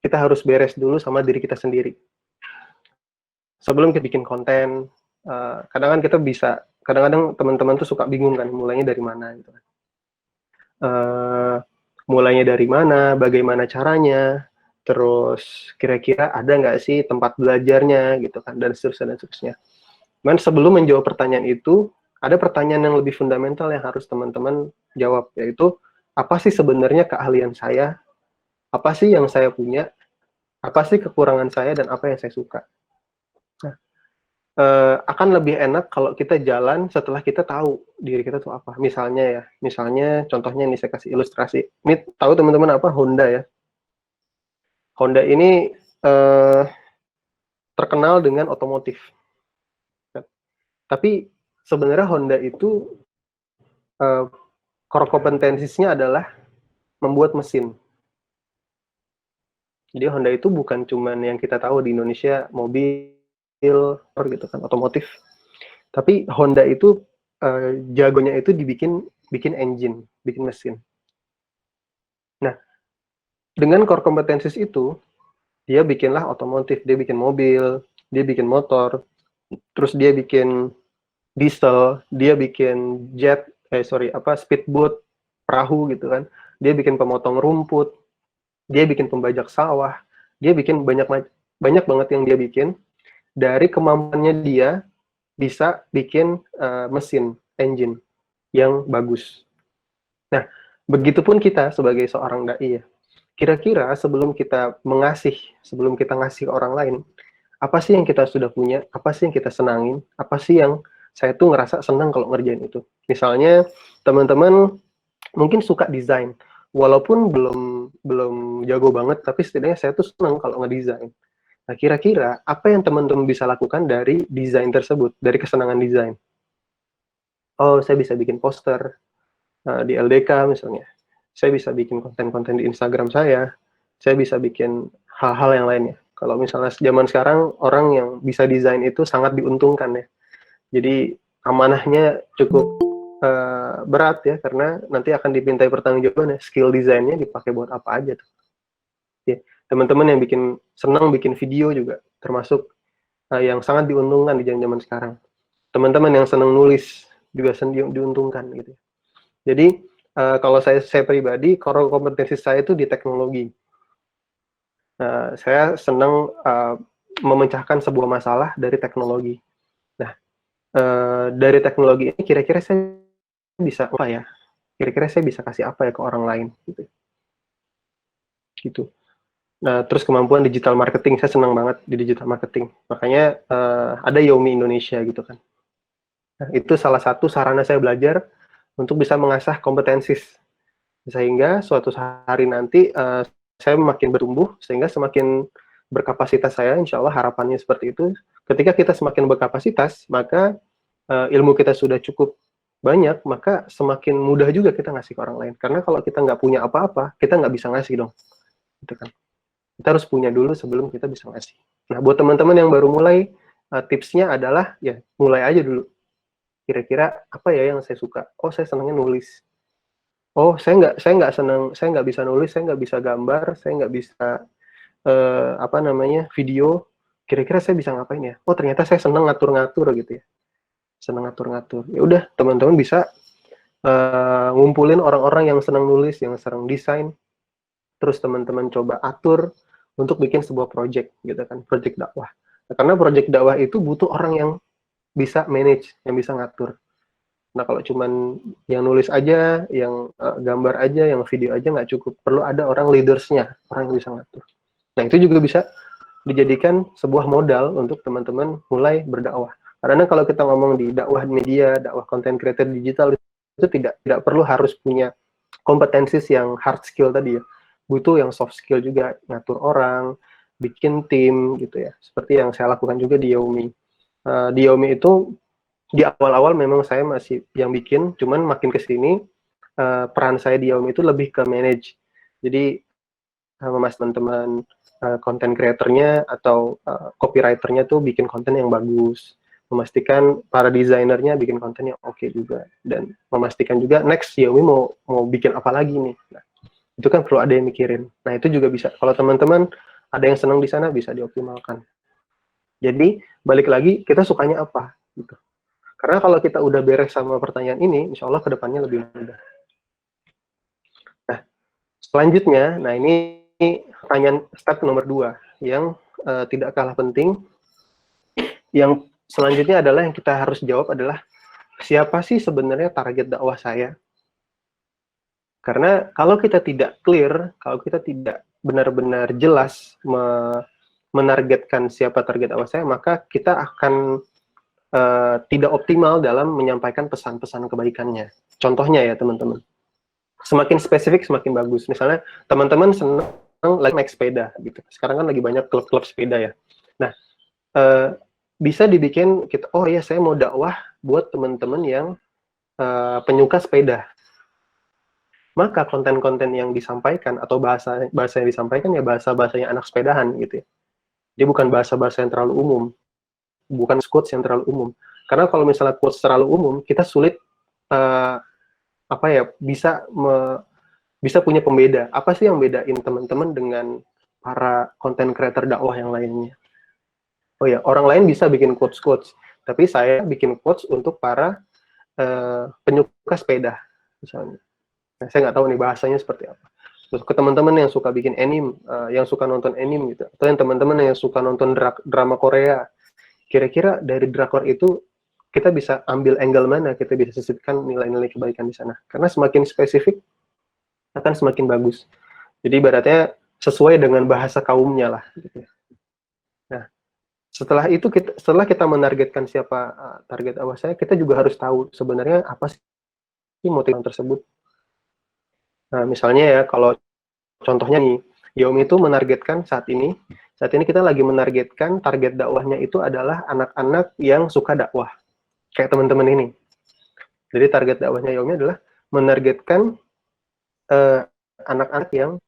kita harus beres dulu sama diri kita sendiri. Sebelum kita bikin konten, kadang-kadang teman-teman tuh suka bingung kan, mulainya dari mana gitu. Mulainya dari mana, bagaimana caranya, terus kira-kira ada nggak sih tempat belajarnya gitu kan, dan seterusnya. Cuman sebelum menjawab pertanyaan itu, ada pertanyaan yang lebih fundamental yang harus teman-teman jawab, yaitu apa sih sebenarnya keahlian saya, apa sih yang saya punya, apa sih kekurangan saya, dan apa yang saya suka. Nah, akan lebih enak kalau kita jalan setelah kita tahu diri kita tuh apa. Misalnya contohnya ini saya kasih ilustrasi. Ini tahu teman-teman apa? Honda ya. Honda ini terkenal dengan otomotif. Tapi sebenarnya Honda itu core kompetensinya adalah membuat mesin. Jadi Honda itu bukan cuman yang kita tahu di Indonesia mobil gitu kan, otomotif. Tapi Honda itu jagonya itu bikin engine, bikin mesin. Nah, dengan core kompetensi itu, dia bikinlah otomotif, dia bikin mobil, dia bikin motor, terus dia bikin diesel, dia bikin speedboat, perahu gitu kan. Dia bikin pemotong rumput, dia bikin pembajak sawah, dia bikin banyak banget yang dia bikin. Dari kemampuannya dia bisa bikin mesin, engine yang bagus. Nah, begitupun kita sebagai seorang dai ya. Kira-kira sebelum kita ngasih ke orang lain, apa sih yang kita sudah punya, apa sih yang kita senangin, apa sih yang saya tuh ngerasa senang kalau ngerjain itu. Misalnya teman-teman mungkin suka desain, walaupun belum jago banget, tapi setidaknya saya tuh senang kalau ngedesain. Nah, kira-kira apa yang teman-teman bisa lakukan dari desain tersebut, dari kesenangan desain? Oh, saya bisa bikin poster di LDK misalnya. Saya bisa bikin konten-konten di Instagram saya bisa bikin hal-hal yang lainnya. Kalau misalnya zaman sekarang, orang yang bisa desain itu sangat diuntungkan ya. Jadi amanahnya cukup berat ya, karena nanti akan dipintai pertanggungjawaban ya, skill desainnya dipakai buat apa aja tuh. Ya, teman-teman yang senang bikin video juga, termasuk yang sangat diuntungkan di zaman sekarang. Teman-teman yang senang nulis juga diuntungkan gitu. Jadi kalau saya pribadi, core kompetensi saya itu di teknologi. Saya senang memecahkan sebuah masalah dari teknologi. Nah, dari teknologi ini kira-kira saya bisa apa ya? Kira-kira saya bisa kasih apa ya ke orang lain gitu. Nah, terus kemampuan digital marketing, saya senang banget di digital marketing. Makanya ada Yomi Indonesia gitu kan. Nah, itu salah satu sarana saya belajar untuk bisa mengasah kompetensi, sehingga suatu hari nanti saya makin bertumbuh, sehingga semakin berkapasitas saya, insya Allah harapannya seperti itu. Ketika kita semakin berkapasitas, maka ilmu kita sudah cukup banyak, maka semakin mudah juga kita ngasih ke orang lain. Karena kalau kita nggak punya apa-apa, kita nggak bisa ngasih dong. Gitu kan. Kita harus punya dulu sebelum kita bisa ngasih. Nah, buat teman-teman yang baru mulai, tipsnya adalah ya mulai aja dulu. Kira-kira apa ya yang saya suka? Oh, saya senangnya nulis. Oh, saya nggak bisa nulis, saya nggak bisa gambar, saya nggak bisa video. Kira-kira saya bisa ngapain ya? Oh, ternyata saya senang ngatur-ngatur gitu ya. senang ngatur-ngatur. Ya udah, teman-teman bisa ngumpulin orang-orang yang senang nulis, yang senang desain, terus teman-teman coba atur untuk bikin sebuah project gitu kan, project dakwah. Nah, karena project dakwah itu butuh orang yang bisa manage, yang bisa ngatur. Nah, kalau cuman yang nulis aja, yang gambar aja, yang video aja nggak cukup. Perlu ada orang leadersnya, orang yang bisa ngatur. Nah, itu juga bisa dijadikan sebuah modal untuk teman-teman mulai berdakwah. Karena kalau kita ngomong di dakwah media, dakwah content creator digital, itu tidak perlu harus punya kompetensi yang hard skill tadi ya. Butuh yang soft skill juga, ngatur orang, bikin tim gitu ya. Seperti yang saya lakukan juga di Yaumi. Di Yaumi itu di awal-awal memang saya masih yang bikin, cuman makin ke sini peran saya di Yaumi itu lebih ke manage. Jadi memastikan teman-teman content creator-nya atau copywriter-nya tuh bikin konten yang bagus, memastikan para desainernya bikin konten yang oke juga, dan memastikan juga next Yaumi mau bikin apa lagi nih. Nah, itu kan perlu ada yang mikirin. Nah, itu juga bisa. Kalau teman-teman ada yang senang di sana, bisa dioptimalkan. Jadi, balik lagi, kita sukanya apa? Gitu. Karena kalau kita udah beres sama pertanyaan ini, insya Allah kedepannya lebih mudah. Nah, selanjutnya, nah ini pertanyaan step nomor 2, yang tidak kalah penting. Yang selanjutnya adalah yang kita harus jawab adalah, siapa sih sebenarnya target dakwah saya? Karena kalau kita tidak clear, kalau kita tidak benar-benar jelas menargetkan siapa target dakwah saya, maka kita akan tidak optimal dalam menyampaikan pesan-pesan kebaikannya. Contohnya ya teman-teman, semakin spesifik semakin bagus. Misalnya teman-teman senang lagi naik sepeda gitu. Sekarang kan lagi banyak klub-klub sepeda ya. Nah, bisa dibikin kita, oh ya saya mau dakwah buat teman-teman yang penyuka sepeda. Maka konten-konten yang disampaikan atau bahasa yang disampaikan ya bahasanya anak sepedahan gitu ya. Dia bukan bahasa yang terlalu umum, bukan quotes yang terlalu umum. Karena kalau misalnya quotes terlalu umum, kita sulit bisa punya pembeda. Apa sih yang bedain teman-teman dengan para content creator dakwah yang lainnya? Oh ya, orang lain bisa bikin quotes, tapi saya bikin quotes untuk para penyuka sepeda misalnya. Nah, saya nggak tahu nih bahasanya seperti apa. Terus ke teman-teman yang suka bikin anime, yang suka nonton anime gitu, atau yang teman-teman yang suka nonton drama Korea, kira-kira dari drakor itu kita bisa ambil angle mana, kita bisa sisipkan nilai-nilai kebaikan di sana. Karena semakin spesifik akan semakin bagus. Jadi ibaratnya sesuai dengan bahasa kaumnya lah. Gitu. Nah, setelah kita menargetkan siapa target dakwah saya, kita juga harus tahu sebenarnya apa sih motif tersebut. Nah, misalnya ya, kalau contohnya nih, Yaumi itu menargetkan saat ini kita lagi menargetkan target dakwahnya itu adalah anak-anak yang suka dakwah. Kayak teman-teman ini. Jadi target dakwahnya Yaumi adalah menargetkan anak-anak yang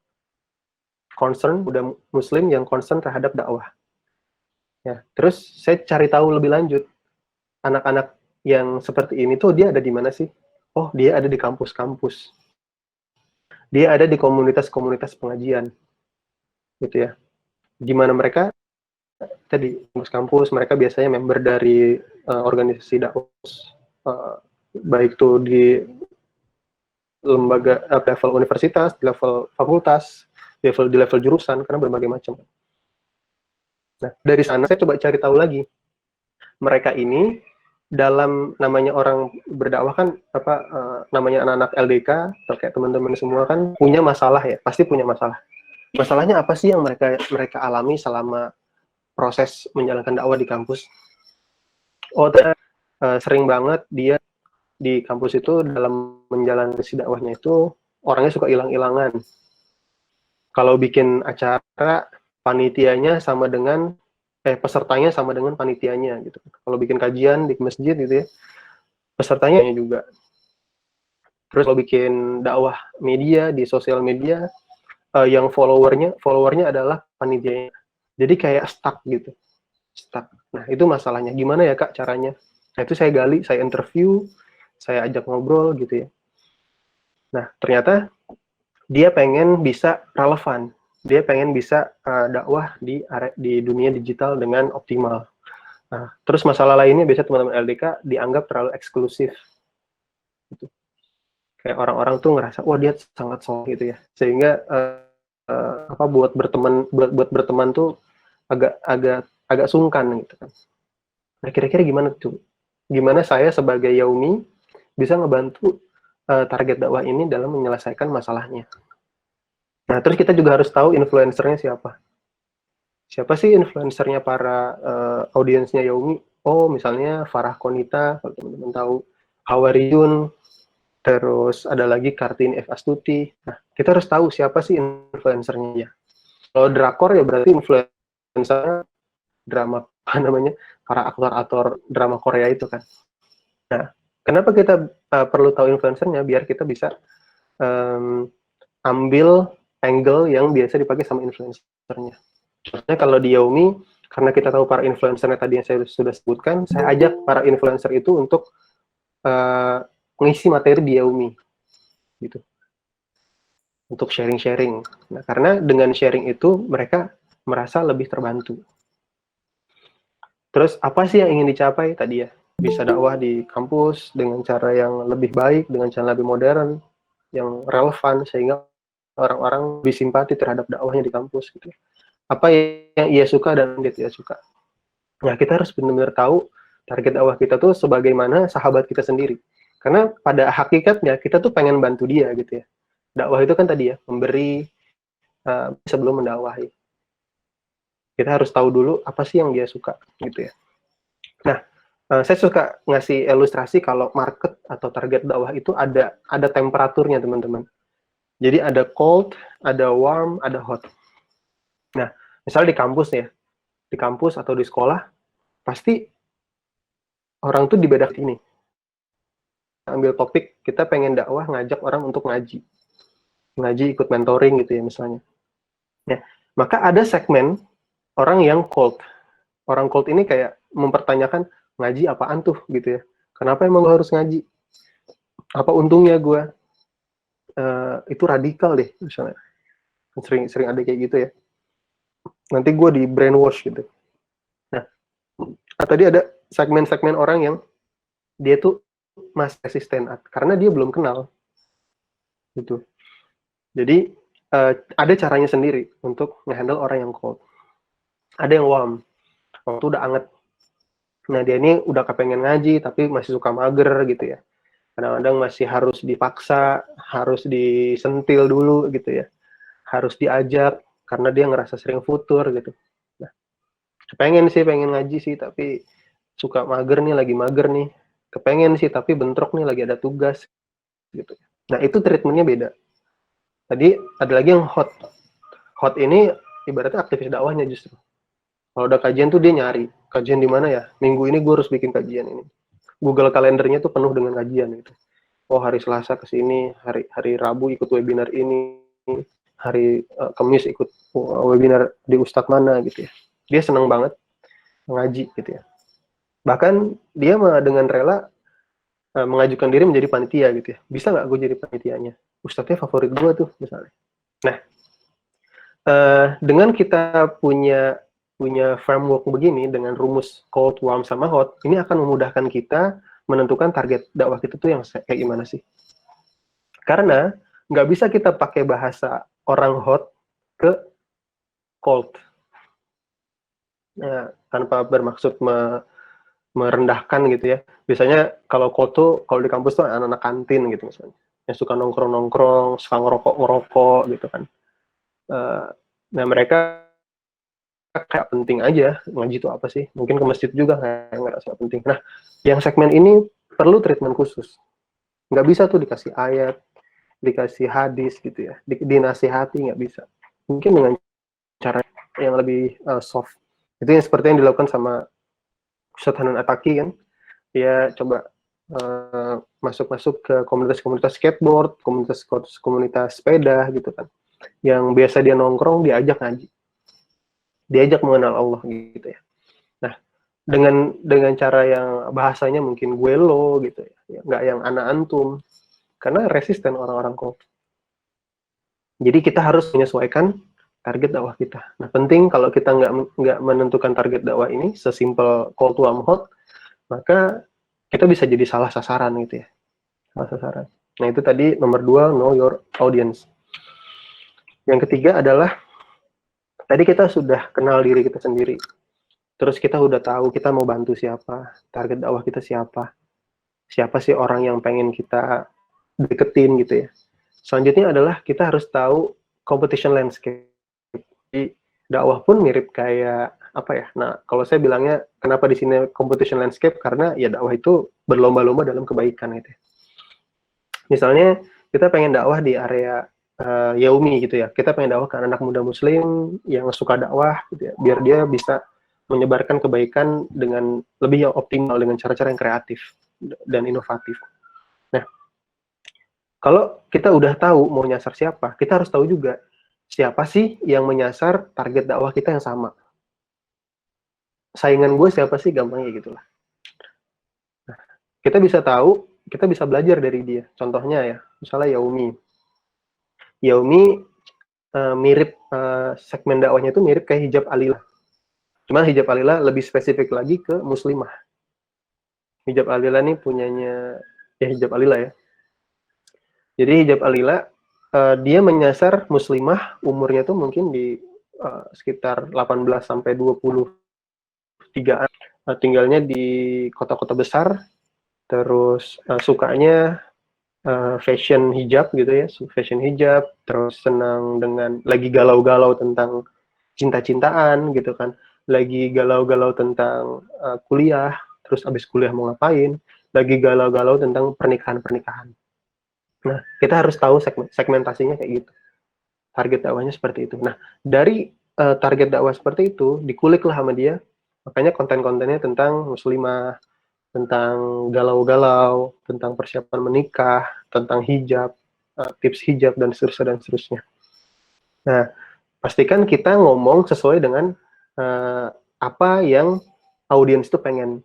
concern, udah muslim yang concern terhadap dakwah. Ya, terus saya cari tahu lebih lanjut. Anak-anak yang seperti ini tuh dia ada di mana sih? Oh, dia ada di kampus-kampus. Dia ada di komunitas-komunitas pengajian, gitu ya. Di mana mereka tadi kampus-kampus, mereka biasanya member dari organisasi dakwah, baik itu di lembaga level universitas, di level fakultas, di level jurusan, karena berbagai macam. Nah, dari sana saya coba cari tahu lagi. Mereka ini dalam namanya orang berdakwah kan namanya anak-anak LDK atau kayak teman-teman semua kan punya masalah ya, pasti punya masalah. Masalahnya apa sih yang mereka alami selama proses menjalankan dakwah di kampus? Oh, sering banget dia di kampus itu dalam menjalani dakwahnya itu orangnya suka hilang-hilangan. Kalau bikin acara, panitianya sama dengan pesertanya sama dengan panitianya gitu. Kalau bikin kajian di masjid gitu ya, pesertanya juga. Terus kalau bikin dakwah media di sosial media, yang followernya adalah panitianya. Jadi kayak stuck gitu. Stuck. Nah, itu masalahnya. Gimana ya Kak caranya? Nah, itu saya gali, saya interview, saya ajak ngobrol gitu ya. Nah, ternyata dia pengen bisa relevan. Dia pengen bisa dakwah di dunia digital dengan optimal. Nah, terus masalah lainnya biasanya teman-teman LDK dianggap terlalu eksklusif. Gitu. Kayak orang-orang tuh ngerasa, wah dia sangat soleh gitu ya. Sehingga buat berteman tuh agak sungkan gitu kan. Nah, kira-kira gimana tuh? Gimana saya sebagai Yaumi bisa ngebantu target dakwah ini dalam menyelesaikan masalahnya? Nah, terus kita juga harus tahu influencernya siapa. Siapa sih influencernya para audiensnya Yaumi? Oh, misalnya Farah Konita, kalau teman-teman tahu, Hawariyun, terus ada lagi Kartini F. Astuti. Nah, kita harus tahu siapa sih influencernya ya. Kalau drakor ya berarti influencernya drama, apa namanya, para aktor-aktor drama Korea itu kan. Nah, kenapa kita perlu tahu influencernya? Biar kita bisa ambil angle yang biasa dipakai sama influencernya. Maksudnya kalau di Yaumi, karena kita tahu para influencernya tadi yang saya sudah sebutkan, saya ajak para influencer itu untuk mengisi materi di Yaumi, gitu, untuk sharing-sharing. Nah, karena dengan sharing itu mereka merasa lebih terbantu. Terus apa sih yang ingin dicapai tadi ya? Bisa dakwah di kampus dengan cara yang lebih baik, dengan cara lebih modern, yang relevan, sehingga orang-orang lebih simpati terhadap dakwahnya di kampus gitu. Apa yang ia suka dan dia tidak suka. Nah, kita harus benar-benar tahu target dakwah kita tuh sebagaimana sahabat kita sendiri. Karena pada hakikatnya kita tuh pengen bantu dia gitu ya. Dakwah itu kan tadi ya, memberi sebelum mendakwahi. Kita harus tahu dulu apa sih yang dia suka gitu ya. Nah, saya suka ngasih ilustrasi kalau market atau target dakwah itu ada temperaturnya, teman-teman. Jadi ada cold, ada warm, ada hot. Nah, misalnya di kampus ya, di kampus atau di sekolah, pasti orang tuh di beda ini. Ambil topik, kita pengen dakwah ngajak orang untuk ngaji ikut mentoring gitu ya misalnya. Ya, maka ada segmen orang yang cold. Orang cold ini kayak mempertanyakan, ngaji apaan tuh gitu ya. Kenapa emang gue harus ngaji? Apa untungnya gue? Itu radikal deh misalnya. Sering ada kayak gitu ya. Nanti gue di brainwash gitu. Nah, tadi ada segmen-segmen orang yang dia tuh masih resisten karena dia belum kenal gitu. Jadi ada caranya sendiri untuk ngehandle orang yang cold. Ada yang warm, waktu udah anget. Nah, dia ini udah kepengen ngaji tapi masih suka mager gitu ya. Kadang-kadang masih harus dipaksa, harus disentil dulu gitu ya. Harus diajak karena dia ngerasa sering futur gitu. Nah, pengen ngaji sih tapi suka mager nih, lagi mager nih. Kepengen sih tapi bentrok nih, lagi ada tugas gitu. Nah, itu treatmentnya beda. Tadi ada lagi yang hot. Hot ini ibaratnya aktivis dakwahnya justru. Kalau udah kajian tuh dia nyari, kajian di mana ya? Minggu ini gue harus bikin kajian ini. Google kalendernya tuh penuh dengan kajian gitu. Oh, hari Selasa ke sini, hari Rabu ikut webinar ini, hari Kamis ikut webinar di Ustadz mana gitu ya. Dia seneng banget ngaji gitu ya. Bahkan dia dengan rela mengajukan diri menjadi panitia gitu ya. Bisa nggak gue jadi panitianya? Ustadznya favorit gue tuh misalnya. Nah, dengan kita punya framework begini dengan rumus cold, warm, sama hot, ini akan memudahkan kita menentukan target dakwah kita tuh yang kayak gimana sih. Karena nggak bisa kita pakai bahasa orang hot ke cold. Nah, tanpa bermaksud merendahkan gitu ya. Biasanya kalau cold tuh, kalau di kampus tuh anak-anak kantin gitu misalnya. Yang suka nongkrong-nongkrong, suka ngerokok-ngerokok gitu kan. Nah, mereka kayak penting aja, ngaji itu apa sih? Mungkin ke masjid juga kayak ngerasa penting. Nah, yang segmen ini perlu treatment khusus. Nggak bisa tuh dikasih ayat, dikasih hadis gitu ya, dinasihati nggak bisa. Mungkin dengan cara yang lebih soft. Itu yang seperti yang dilakukan sama Ustadz Hanan Ataki kan. Dia coba masuk ke komunitas-komunitas skateboard, komunitas sepeda gitu kan. Yang biasa dia nongkrong, diajak ngaji. Diajak mengenal Allah gitu ya. Nah, dengan cara yang bahasanya mungkin gue lo gitu ya, nggak yang ana antum, karena resisten orang-orang kok. Jadi kita harus menyesuaikan target dakwah kita. Nah, penting kalau kita nggak menentukan target dakwah ini sesimpel call to amhot, maka kita bisa jadi salah sasaran gitu ya. Salah sasaran. Nah, itu tadi nomor 2, know your audience. Yang ketiga adalah tadi kita sudah kenal diri kita sendiri. Terus kita udah tahu kita mau bantu siapa, target dakwah kita siapa. Siapa sih orang yang pengen kita deketin gitu ya. Selanjutnya adalah kita harus tahu competition landscape. Jadi dakwah pun mirip kayak apa ya? Nah, kalau saya bilangnya kenapa di sini competition landscape, karena ya dakwah itu berlomba-lomba dalam kebaikan gitu ya. Misalnya kita pengen dakwah di area Yaumi gitu ya. Kita pengen dakwah ke anak muda muslim yang suka dakwah gitu ya, biar dia bisa menyebarkan kebaikan dengan lebih yang optimal dengan cara-cara yang kreatif dan inovatif. Nah, kalau kita udah tahu mau nyasar siapa, kita harus tahu juga siapa sih yang menyasar target dakwah kita yang sama. Saingan gue siapa sih, gampangnya gitulah. Nah, kita bisa tahu, kita bisa belajar dari dia. Contohnya ya, misalnya Yaumi. Yaumi mirip segmen dakwahnya itu mirip kayak hijab Alila. Cuma hijab Alila lebih spesifik lagi ke muslimah. Hijab Alila nih punyanya ya hijab Alila ya. Jadi hijab Alila dia menyasar muslimah umurnya tuh mungkin di sekitar 18 sampai 23-an, tinggalnya di kota-kota besar, terus sukanya fashion hijab gitu ya, fashion hijab, terus senang dengan lagi galau-galau tentang cinta-cintaan gitu kan, lagi galau-galau tentang kuliah, terus abis kuliah mau ngapain, lagi galau-galau tentang pernikahan-pernikahan. Nah, kita harus tahu segmentasinya kayak gitu. Target dakwahnya seperti itu. Nah, dari target dakwah seperti itu, dikuliklah sama dia. Makanya konten-kontennya tentang muslimah, tentang galau-galau, tentang persiapan menikah, tentang hijab, tips hijab, dan seterusnya. Nah, pastikan kita ngomong sesuai dengan apa yang audiens itu pengen,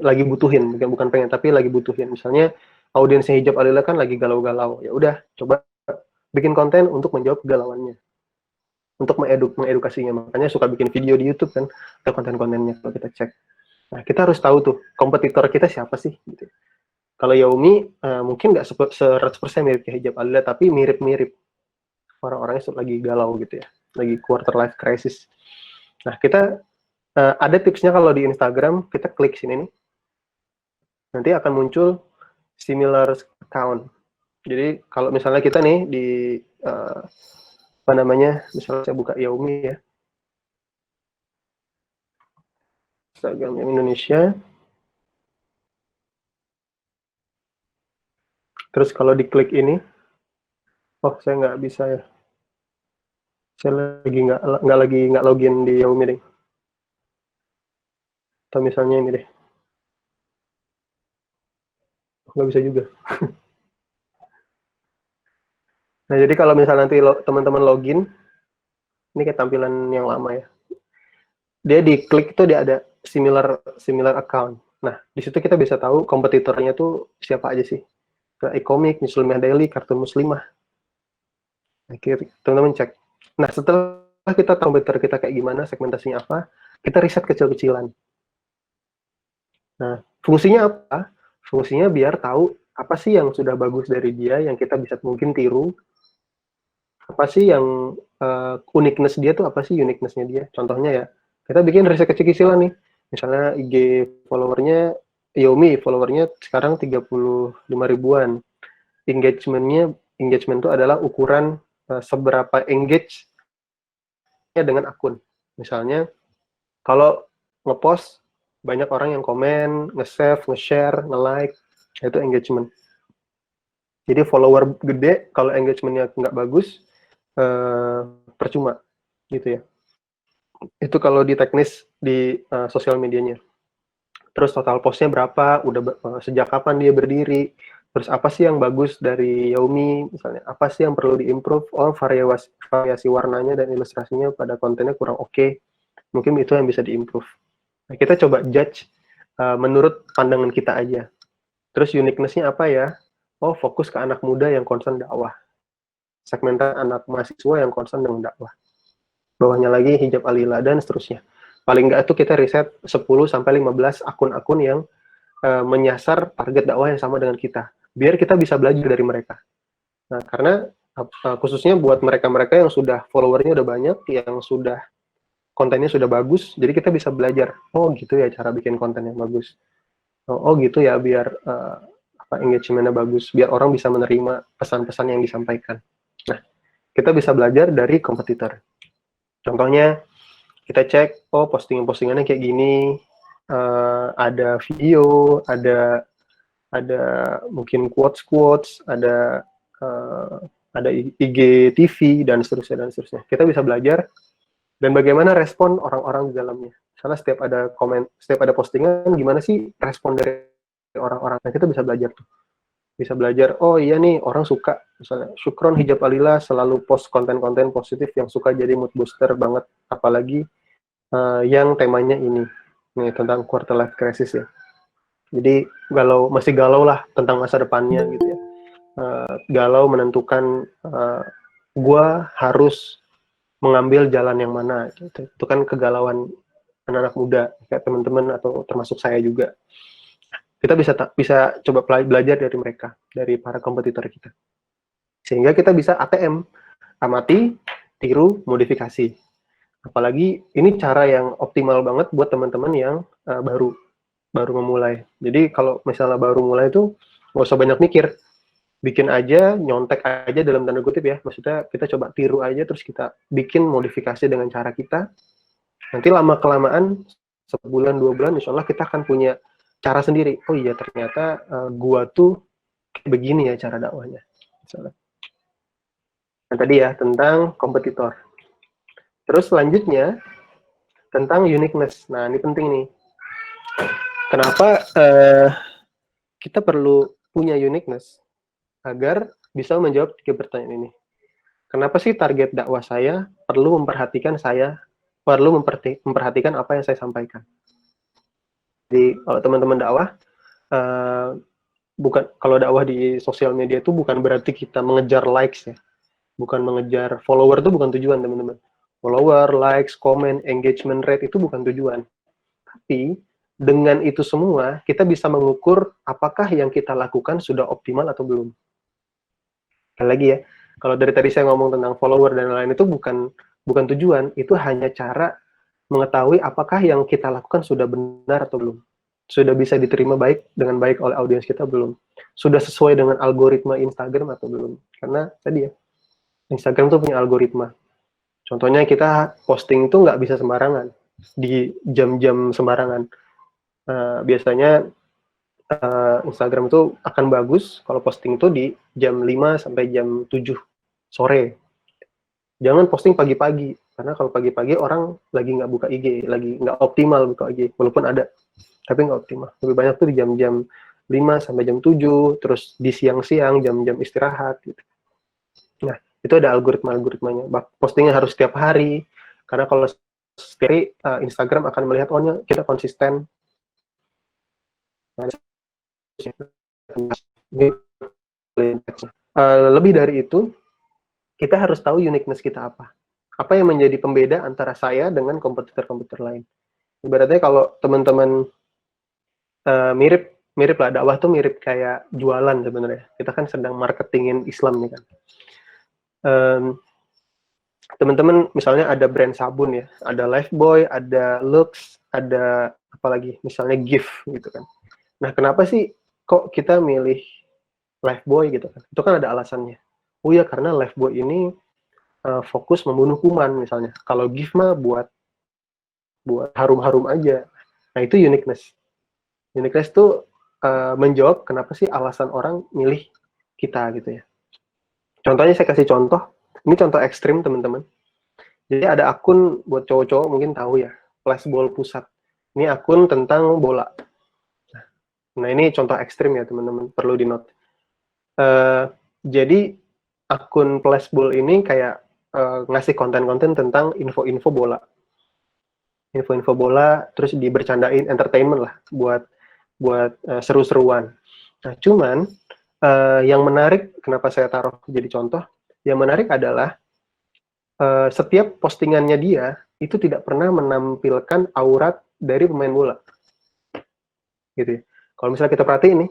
lagi butuhin, bukan pengen, tapi lagi butuhin. Misalnya, audiensnya hijab Alila kan lagi galau-galau, ya udah coba bikin konten untuk menjawab kegalauannya, untuk mengedukasinya. Makanya suka bikin video di YouTube kan, ada konten-kontennya kalau kita cek. Nah, kita harus tahu tuh kompetitor kita siapa sih gitu. Kalau Yaumi mungkin nggak 100% mirip kayak hijab Alila, tapi mirip-mirip orang-orangnya lagi galau gitu ya, lagi quarter life crisis. Nah, kita ada tipsnya kalau di Instagram, kita klik sini nih, nanti akan muncul similar account. Jadi kalau misalnya kita nih di misalnya saya buka Yaumi ya, Instagram yang Indonesia. Terus kalau diklik ini, oh saya nggak bisa ya, saya lagi nggak login di Yaumi deh. Atau misalnya ini deh, nggak bisa juga. Nah, jadi kalau misalnya nanti teman-teman login, ini kayak tampilan yang lama ya. Dia diklik itu dia ada similar account. Nah, di situ kita bisa tahu kompetitornya tuh siapa aja sih. E-komik, Muslimah Daily, Kartun Muslimah. Nah, teman-teman cek. Nah, setelah kita tahu kompetitor kita kayak gimana, segmentasinya apa, kita riset kecil-kecilan. Nah, fungsinya apa? Fungsinya biar tahu apa sih yang sudah bagus dari dia, yang kita bisa mungkin tiru. Apa sih yang uniqueness dia tuh, apa sih uniqueness-nya dia. Contohnya ya, kita bikin riset kecil-kecilan nih. Misalnya IG followernya, Yaumi followernya sekarang 35 ribuan. Engagement itu adalah ukuran seberapa engage dengan akun. Misalnya, kalau ngepost, banyak orang yang komen, nge-save, nge-share, nge-like, itu engagement. Jadi follower gede, kalau engagementnya nggak bagus, percuma, gitu ya. Itu kalau di teknis di sosial medianya. Terus total postnya berapa, udah sejak kapan dia berdiri, terus apa sih yang bagus dari Yaumi, misalnya apa sih yang perlu diimprove, variasi warnanya dan ilustrasinya pada kontennya kurang oke. Mungkin itu yang bisa diimprove. Nah, kita coba judge menurut pandangan kita aja. Terus uniqueness-nya apa ya? Oh, fokus ke anak muda yang concern dakwah. segmen anak mahasiswa yang concern dengan dakwah. Bawahnya lagi hijab alila dan seterusnya. Paling nggak itu kita riset 10 sampai 15 akun-akun yang menyasar target dakwah yang sama dengan kita, biar kita bisa belajar dari mereka. Nah, karena khususnya buat mereka-mereka yang sudah followernya udah banyak, yang sudah kontennya sudah bagus, jadi kita bisa belajar, oh gitu ya cara bikin konten yang bagus, oh gitu ya biar engagementnya bagus, biar orang bisa menerima pesan-pesan yang disampaikan. Nah, kita bisa belajar dari kompetitor. Contohnya, kita cek, oh postingan-postingannya kayak gini, ada video, ada mungkin quotes, ada IGTV dan seterusnya. Kita bisa belajar dan bagaimana respon orang-orang di dalamnya. Karena setiap ada komen, setiap ada postingan, gimana sih respon dari orang-orang. Nah, kita bisa belajar tuh. Bisa belajar, oh iya nih orang suka, misalnya Syukron Hijab Alila selalu post konten-konten positif yang suka jadi mood booster banget, apalagi yang temanya ini tentang quarter life crisis ya. Jadi masih galau lah tentang masa depannya gitu ya. Galau menentukan gua harus mengambil jalan yang mana gitu. Itu kan kegalauan anak-anak muda kayak teman-teman atau termasuk saya juga. Kita bisa coba belajar dari mereka, dari para kompetitor kita. Sehingga kita bisa ATM, amati, tiru, modifikasi. Apalagi ini cara yang optimal banget buat teman-teman yang baru memulai. Jadi kalau misalnya baru mulai itu nggak usah banyak mikir, bikin aja, nyontek aja dalam tanda kutip ya. Maksudnya kita coba tiru aja, terus kita bikin modifikasi dengan cara kita. Nanti lama-kelamaan, sebulan, 2 bulan, insya Allah kita akan punya cara sendiri. Oh iya, ternyata gua tuh begini ya cara dakwahnya. Misalnya. Nah tadi ya, tentang kompetitor. Terus selanjutnya, tentang uniqueness. Nah ini penting nih. Kenapa kita perlu punya uniqueness? Agar bisa menjawab 3 pertanyaan ini. Kenapa sih target dakwah saya perlu memperhatikan apa yang saya sampaikan? Jadi kalau teman-teman dakwah, kalau dakwah di sosial media itu bukan berarti kita mengejar likes ya, bukan mengejar follower, itu bukan tujuan teman-teman. Follower, likes, comment, engagement rate itu bukan tujuan. Tapi dengan itu semua kita bisa mengukur apakah yang kita lakukan sudah optimal atau belum. Sekali lagi ya, kalau dari tadi saya ngomong tentang follower dan lain-lain itu bukan tujuan, itu hanya cara mengetahui apakah yang kita lakukan sudah benar atau belum. Sudah bisa diterima dengan baik oleh audiens kita belum. Sudah sesuai dengan algoritma Instagram atau belum. Karena tadi ya, Instagram tuh punya algoritma. Contohnya kita posting itu nggak bisa sembarangan, di jam-jam sembarangan. Biasanya Instagram itu akan bagus kalau posting itu di jam 5 sampai jam 7 sore. Jangan posting pagi-pagi, karena kalau pagi-pagi orang lagi nggak buka IG, lagi nggak optimal buka IG, walaupun ada, tapi nggak optimal. Lebih banyak tuh di jam-jam 5 sampai jam 7, terus di siang-siang, jam-jam istirahat. Gitu. Nah, itu ada algoritma-algoritmanya. Postingnya harus setiap hari, karena kalau setiap hari, Instagram akan melihat, oh kita konsisten. Lebih dari itu, kita harus tahu uniqueness kita apa. Apa yang menjadi pembeda antara saya dengan kompetitor-kompetitor lain. Ibaratnya kalau teman-teman mirip lah, dakwah tuh mirip kayak jualan sebenarnya. Kita kan sedang marketingin Islam nih kan. Teman-teman misalnya ada brand sabun ya, ada Lifebuoy, ada Lux, ada apalagi misalnya Gift gitu kan. Nah kenapa sih kok kita milih Lifebuoy gitu kan? Itu kan ada alasannya. Oh ya karena Lifebuoy ini fokus membunuh kuman misalnya. Kalau Gift mah buat harum-harum aja. Nah itu uniqueness. Uniqueness tuh menjawab kenapa sih alasan orang milih kita gitu ya. Contohnya saya kasih contoh. Ini contoh ekstrim teman-teman. Jadi ada akun buat cowok-cowok mungkin tahu ya, Flashball Pusat. Ini akun tentang bola. Nah ini contoh ekstrim ya teman-teman, perlu di note. Jadi akun Flashball ini kayak ngasih konten-konten tentang info-info bola. Info-info bola, terus dibercandain, entertainment lah, buat seru-seruan. Nah cuman yang menarik, kenapa saya taruh jadi contoh, Yang menarik adalah setiap postingannya dia itu tidak pernah menampilkan aurat dari pemain bola, gitu ya. Kalau misalnya kita perhatiin nih,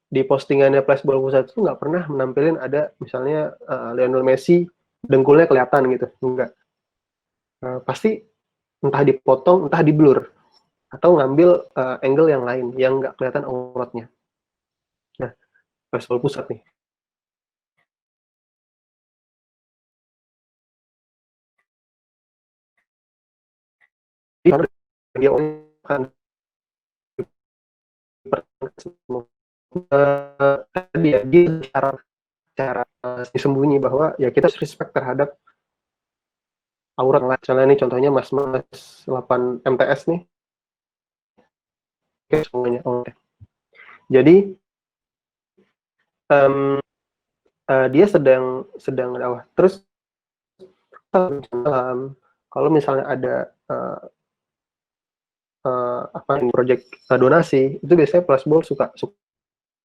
di postingannya Flashball Pusat itu nggak pernah menampilin ada misalnya Lionel Messi dengkulnya kelihatan gitu, enggak. Pasti entah dipotong, entah di blur, atau ngambil angle yang lain yang nggak kelihatan auratnya. Nah, Flashball Pusat nih. Dia akan dia cara disembunyi bahwa ya kita respect terhadap aurat lah. Misalnya nih contohnya Mas 8 MTS nih. Oke, semuanya. Jadi dia sedang dakwah. Terus kalau misalnya ada project donasi, itu biasanya Flashball suka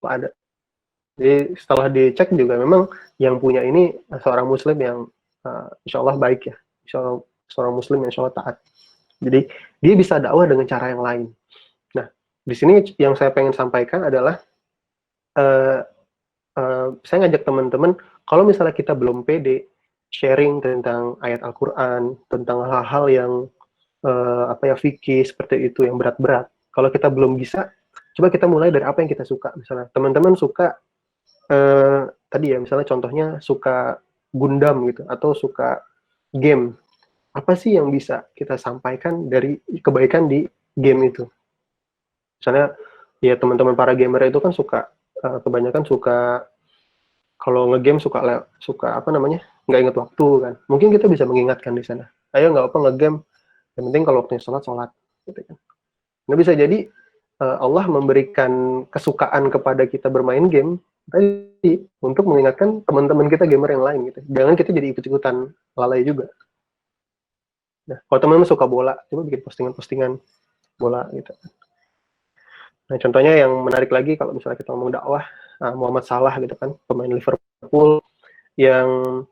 ada. Jadi setelah dicek juga memang yang punya ini seorang muslim yang insya Allah baik ya, insya Allah seorang muslim yang insya Allah taat. Jadi dia bisa dakwah dengan cara yang lain. Nah, di sini yang saya pengen sampaikan adalah saya ngajak teman-teman, kalau misalnya kita belum pede sharing tentang ayat Al-Quran, tentang hal-hal yang fikih seperti itu yang berat-berat. Kalau kita belum bisa, coba kita mulai dari apa yang kita suka. Misalnya teman-teman suka tadi ya, misalnya contohnya suka Gundam gitu, atau suka game. Apa sih yang bisa kita sampaikan dari kebaikan di game itu? Misalnya ya teman-teman para gamer itu kan suka kebanyakan suka kalau ngegame suka nggak inget waktu kan. Mungkin kita bisa mengingatkan di sana. Ayo nggak apa ngegame. Yang penting kalau waktunya sholat, gitu kan. Nah, bisa jadi Allah memberikan kesukaan kepada kita bermain game tadi untuk mengingatkan teman-teman kita gamer yang lain gitu. Jangan kita jadi ikut-ikutan lalai juga. Nah, kalau teman-teman suka bola, coba bikin postingan-postingan bola gitu. Nah, contohnya yang menarik lagi kalau misalnya kita ngomong dakwah, Muhammad Salah gitu kan, pemain Liverpool yang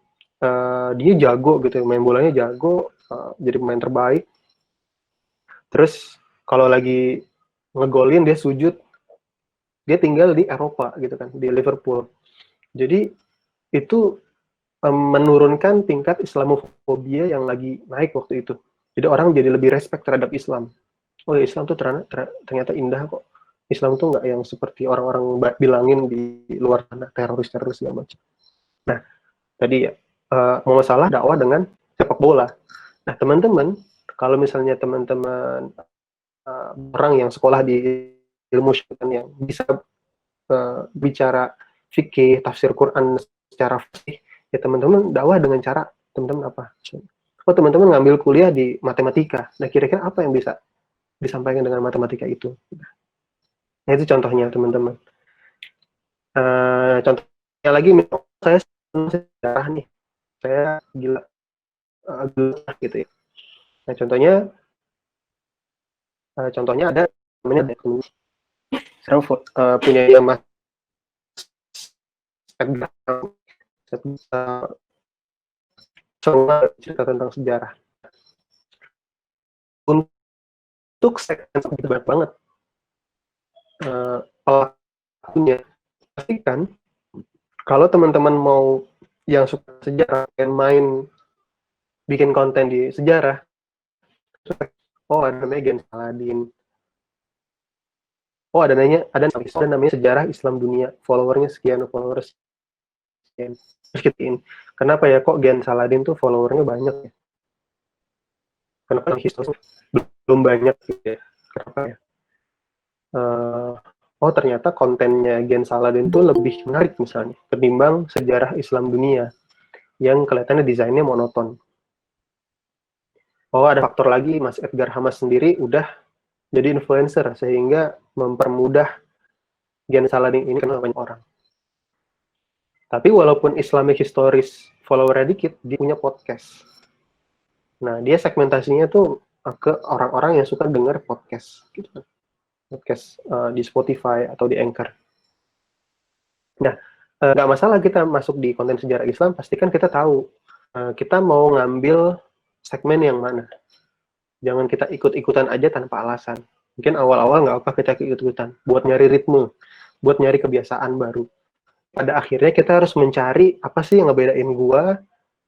dia jago gitu, main bolanya jago, jadi pemain terbaik. Terus kalau lagi ngegolin dia sujud, dia tinggal di Eropa gitu kan, di Liverpool. Jadi itu menurunkan tingkat Islamofobia yang lagi naik waktu itu. Jadi orang jadi lebih respect terhadap Islam. Oh ya, Islam tuh ternyata indah kok. Islam tuh nggak yang seperti orang-orang bilangin di luar sana, teroris-teroris segala macam. Nah, tadi ya, Muhammad Salah dakwah dengan sepak bola. Nah, teman-teman, kalau misalnya teman-teman orang yang sekolah di ilmu syaitan yang bisa bicara fikih, tafsir Quran secara fasih, ya teman-teman dakwah dengan cara teman-teman apa? Oh, teman-teman ngambil kuliah di matematika. Nah, kira-kira apa yang bisa disampaikan dengan matematika itu? Nah, itu contohnya, teman-teman. Contohnya lagi, saya sejarah nih. Saya gila gitu ya. Nah, contohnya ada namanya sekarang punya Mas cerita tentang sejarah. Untuk segmen banyak banget pelakunya. Pastikan kalau teman-teman mau yang suka sejarah dan main bikin konten di sejarah, oh ada namanya Gen Saladin, oh ada namanya sejarah Islam dunia, followernya sekian, followers sekian. Terus kita kenapa ya kok Gen Saladin tuh followernya banyak ya? Kenapa historis belum banyak gitu ya? Kenapa ya? Oh ternyata kontennya Gen Saladin tuh lebih menarik misalnya ketimbang sejarah Islam dunia yang kelihatannya desainnya monoton. Oh ada faktor lagi, Mas Edgar Hamas sendiri udah jadi influencer sehingga mempermudah Gen Saladin ini kenal banyak orang. Tapi walaupun Islamic historis followernya dikit, dia punya podcast. Nah dia segmentasinya tuh ke orang-orang yang suka dengar podcast gitu kan. Podcast di Spotify atau di Anchor. Nah, nggak masalah kita masuk di konten sejarah Islam, pastikan kita tahu kita mau ngambil segmen yang mana. Jangan kita ikut-ikutan aja tanpa alasan. Mungkin awal-awal nggak apa kita ikut-ikutan, buat nyari ritme, buat nyari kebiasaan baru. Pada akhirnya kita harus mencari apa sih yang ngebedain gua,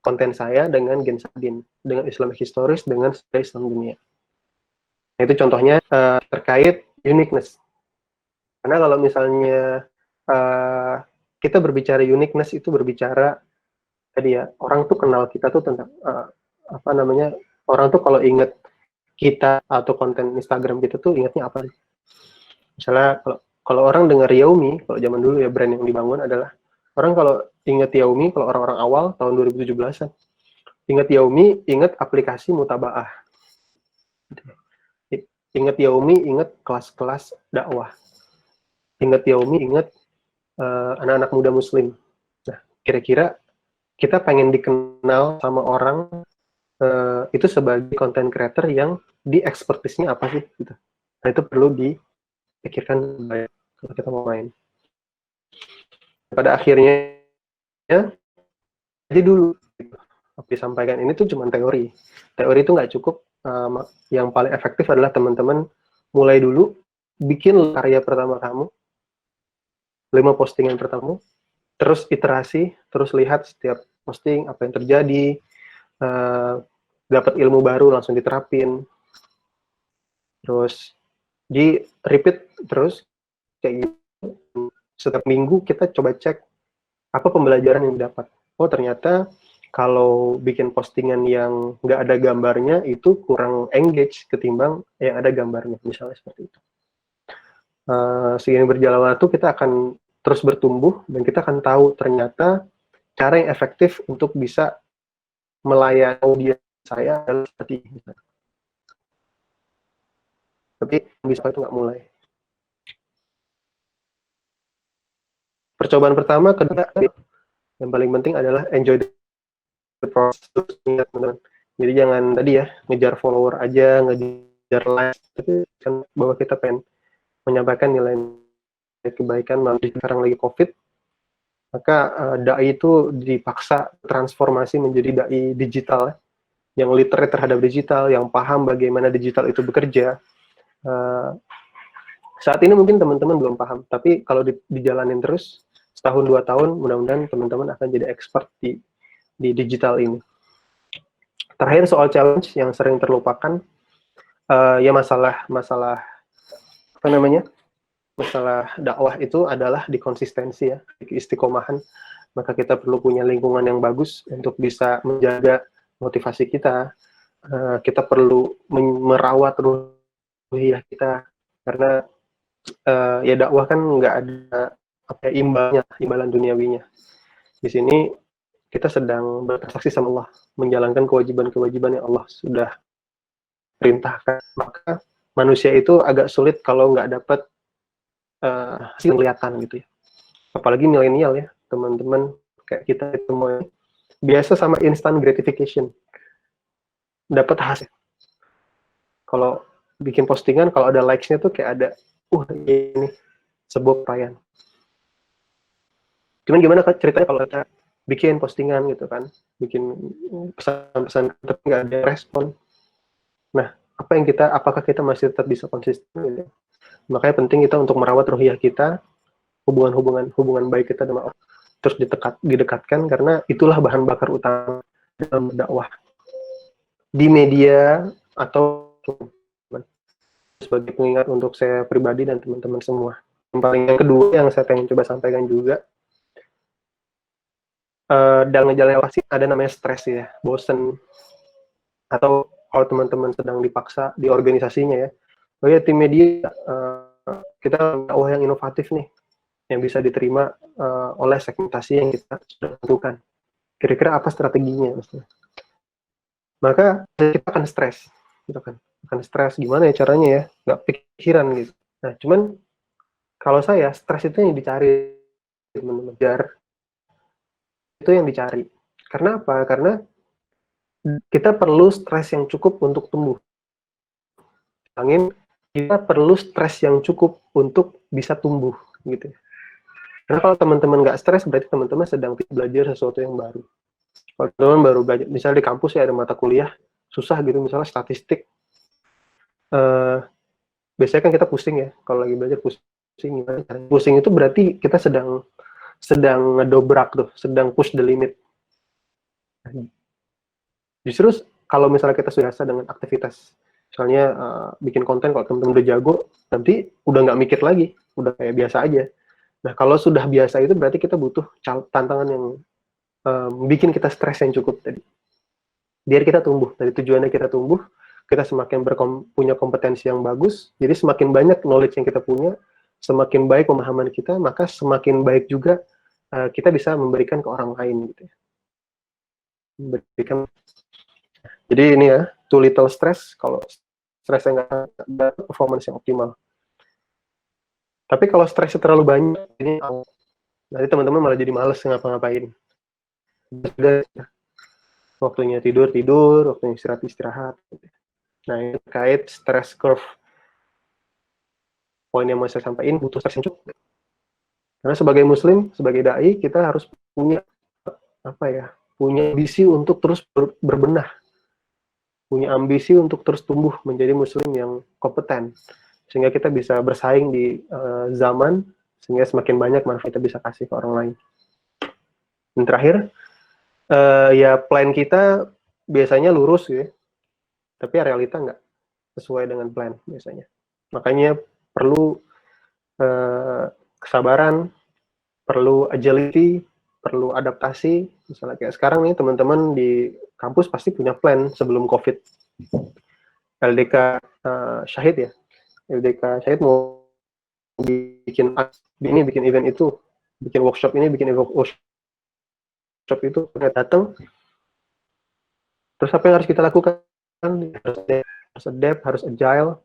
konten saya dengan Gen Sadin, dengan Islamic Historis, dengan Islam Dunia. Nah, itu contohnya terkait uniqueness. Karena kalau misalnya kita berbicara uniqueness, itu berbicara tadi ya, orang tuh kenal kita tuh tentang orang tuh kalau inget kita atau konten Instagram kita tuh ingatnya apa? Misalnya kalau orang dengar Xiaomi, kalau zaman dulu ya brand yang dibangun adalah orang kalau ingat Xiaomi, kalau orang-orang awal tahun 2017-an, ingat Xiaomi, ingat aplikasi mutabaah. Ingat Xiaomi, ingat kelas-kelas dakwah. Ingat Xiaomi, ingat anak-anak muda muslim. Nah, kira-kira kita pengen dikenal sama orang itu sebagai content creator yang di expertise-nya apa sih gitu. Nah, itu perlu dipikirkan baik kalau kita mau main. Pada akhirnya aja dulu gitu. Apa disampaikan ini tuh cuma teori. Teori itu nggak cukup. Yang paling efektif adalah teman-teman mulai dulu bikin karya pertama kamu, 5 postingan pertama, terus iterasi, terus lihat setiap posting apa yang terjadi, dapat ilmu baru langsung diterapin, terus di repeat terus kayak gitu. Setiap minggu kita coba cek apa pembelajaran yang didapat. Oh, ternyata kalau bikin postingan yang nggak ada gambarnya itu kurang engage ketimbang yang ada gambarnya, misalnya seperti itu. Seiring berjalan waktu kita akan terus bertumbuh dan kita akan tahu ternyata cara yang efektif untuk bisa melayani audiens saya adalah seperti ini. Tapi bisa itu nggak mulai. Percobaan pertama, kedua, yang paling penting adalah enjoy the process. Teman-teman. Jadi jangan tadi ya ngejar follower aja, ngejar like, tapi kan bahwa kita pengen menyampaikan nilai kebaikan melalui sekarang lagi COVID, maka dai itu dipaksa transformasi menjadi dai digital, yang literate terhadap digital, yang paham bagaimana digital itu bekerja. Saat ini mungkin teman-teman belum paham, tapi kalau dijalanin terus, setahun 2 tahun, mudah-mudahan teman-teman akan jadi expert di digital ini. Terakhir soal challenge yang sering terlupakan, ya masalah apa namanya? Masalah dakwah itu adalah di konsistensi ya, di istiqomahan. Maka kita perlu punya lingkungan yang bagus untuk bisa menjaga motivasi kita. Kita perlu merawat ruhiyah kita, karena ya dakwah kan nggak ada imbalan duniawinya. Di sini kita sedang bertransaksi sama Allah, menjalankan kewajiban-kewajiban yang Allah sudah perintahkan. Maka manusia itu agak sulit kalau nggak dapat hasil kelihatan gitu ya. Apalagi milenial ya, teman-teman kayak kita semua biasa sama instant gratification, dapat hasil. Kalau bikin postingan, kalau ada likes-nya tuh kayak ada ini sebuah perayaan. Cuman gimana ceritanya kalau kita bikin postingan gitu kan, bikin pesan-pesan tapi nggak ada respon. Nah, apakah kita masih tetap bisa konsisten gitu? Makanya penting kita untuk merawat ruhiyah kita, hubungan baik kita dengan Allah terus didekatkan, karena itulah bahan bakar utama dalam berdakwah di media atau sebagai pengingat untuk saya pribadi dan teman-teman semua. Yang kedua yang saya pengen coba sampaikan juga, dalam ngejalanin dakwah ada namanya stres ya, bosen, atau kalau teman-teman sedang dipaksa di organisasinya ya, oh ya tim media kita dakwah yang inovatif nih, yang bisa diterima oleh segmentasi yang kita sudah tentukan. Kira-kira apa strateginya? Maksudnya. Maka kita akan stres, gitu kan? Akan stres gimana ya caranya ya? Nggak pikiran gitu. Nah, cuman kalau saya stres itu yang dicari, teman-teman. Itu yang dicari. Karena apa? Karena kita perlu stres yang cukup untuk tumbuh. Kita perlu stres yang cukup untuk bisa tumbuh, gitu. Karena kalau teman-teman nggak stres, berarti teman-teman sedang belajar sesuatu yang baru. Kalau teman-teman baru belajar, misalnya di kampus ya ada mata kuliah susah gitu, misalnya statistik, biasanya kan kita pusing ya, kalau lagi belajar pusing gimana caranya. Pusing itu berarti kita sedang ngedobrak tuh, sedang push the limit. Justru kalau misalnya kita sudah biasa dengan aktivitas, misalnya bikin konten, kalau teman-teman udah jago, nanti udah nggak mikir lagi, udah kayak biasa aja. Nah, kalau sudah biasa itu berarti kita butuh tantangan yang bikin kita stres yang cukup tadi. Biar kita tumbuh, dari tujuannya kita tumbuh, kita semakin punya kompetensi yang bagus, jadi semakin banyak knowledge yang kita punya, semakin baik pemahaman kita, maka semakin baik juga kita bisa memberikan ke orang lain gitu ya. Memberikan. Jadi ini ya, too little stress, kalau stresnya nggak ada performance yang optimal. Tapi kalau stresnya terlalu banyak, ini nanti teman-teman malah jadi males ngapa-ngapain. Waktunya tidur, waktunya istirahat. Nah, ini terkait stress curve. Poin yang mau saya sampaikan, butuh stress yang cukup. Karena sebagai muslim, sebagai dai, kita harus punya punya ambisi untuk terus berbenah. Punya ambisi untuk terus tumbuh menjadi muslim yang kompeten. Sehingga kita bisa bersaing di zaman, sehingga semakin banyak manfaat kita bisa kasih ke orang lain. Dan terakhir, ya plan kita biasanya lurus ya, tapi realita nggak sesuai dengan plan biasanya. Makanya perlu kesabaran, perlu agility, perlu adaptasi. Misalnya kayak sekarang nih teman-teman di kampus pasti punya plan sebelum COVID. LDK Syahid ya, LDK Syahid mau bikin event itu, bikin workshop ini, bikin workshop itu, datang. Terus apa yang harus kita lakukan? Harus adapt, harus agile,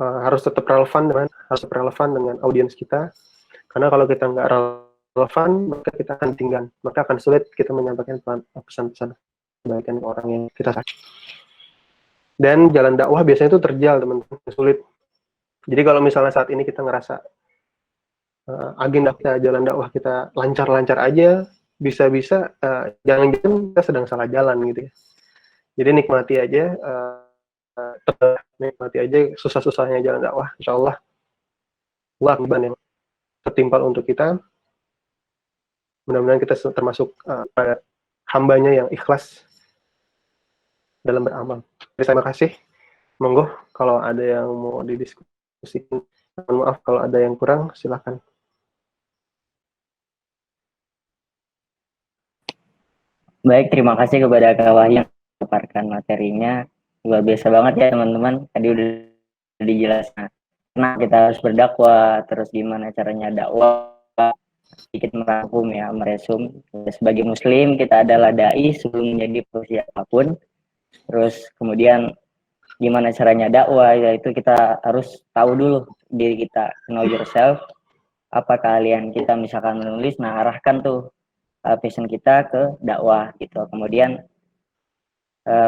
harus tetap relevan dengan audiens kita. Karena kalau kita nggak relevan, maka kita akan tinggal, maka akan sulit kita menyampaikan pesan-pesan kebaikan ke orang yang kita sayang. Dan jalan dakwah biasanya itu terjal, teman-teman, sulit. Jadi kalau misalnya saat ini kita ngerasa agenda kita, jalan dakwah kita lancar-lancar aja, bisa-bisa jangan-jangan kita sedang salah jalan gitu ya. Jadi nikmati aja, susah-susahnya jalan dakwah. Insya Allah, beban yang tertimpal untuk kita. Mudah-mudahan kita termasuk hambanya yang ikhlas dalam beramal. Terima kasih. Monggo kalau ada yang mau didiskusikan. Mohon maaf kalau ada yang kurang, silakan. Baik, terima kasih kepada Kak Wahyu yang memaparkan materinya. Luar biasa banget ya teman-teman. Tadi udah dijelaskan. Nah, kita harus berdakwah, terus gimana caranya dakwah, sedikit merangkum ya, meresum. Sebagai muslim, kita adalah dai sebelum menjadi profesi apapun. Terus kemudian gimana caranya dakwah, yaitu kita harus tahu dulu diri kita, know yourself. Apa keahlian kita, misalkan menulis, nah arahkan tuh passion kita ke dakwah gitu. Kemudian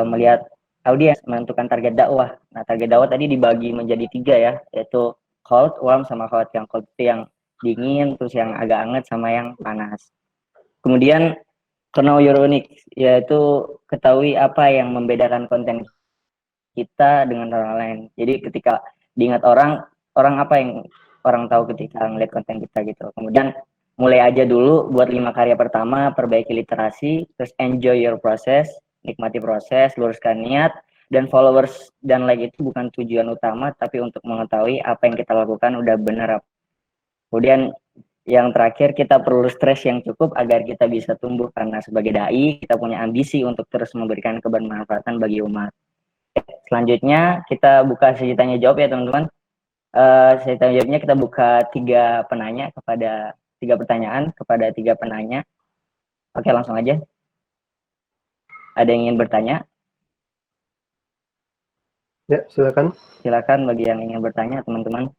melihat audiens, menentukan target dakwah. Nah, target dakwah tadi dibagi menjadi 3 ya, yaitu cold, warm, sama hot. Yang cold itu yang dingin, terus yang agak hangat sama yang panas. Kemudian know your unique, yaitu ketahui apa yang membedakan konten kita dengan orang lain. Jadi ketika diingat orang apa yang orang tahu ketika ngeliat konten kita gitu. Kemudian mulai aja dulu buat 5 karya pertama, perbaiki literasi, terus enjoy your process, nikmati proses, luruskan niat, dan followers dan like itu bukan tujuan utama, tapi untuk mengetahui apa yang kita lakukan udah benar. Kemudian yang terakhir, kita perlu stres yang cukup agar kita bisa tumbuh, karena sebagai dai kita punya ambisi untuk terus memberikan kebermanfaatan bagi umat. Selanjutnya kita buka sesi tanya jawab ya teman-teman. Sesi tanya jawabnya kita buka 3 pertanyaan kepada 3 penanya. Oke, langsung aja. Ada yang ingin bertanya? Ya, silakan. Silakan bagi yang ingin bertanya, teman-teman.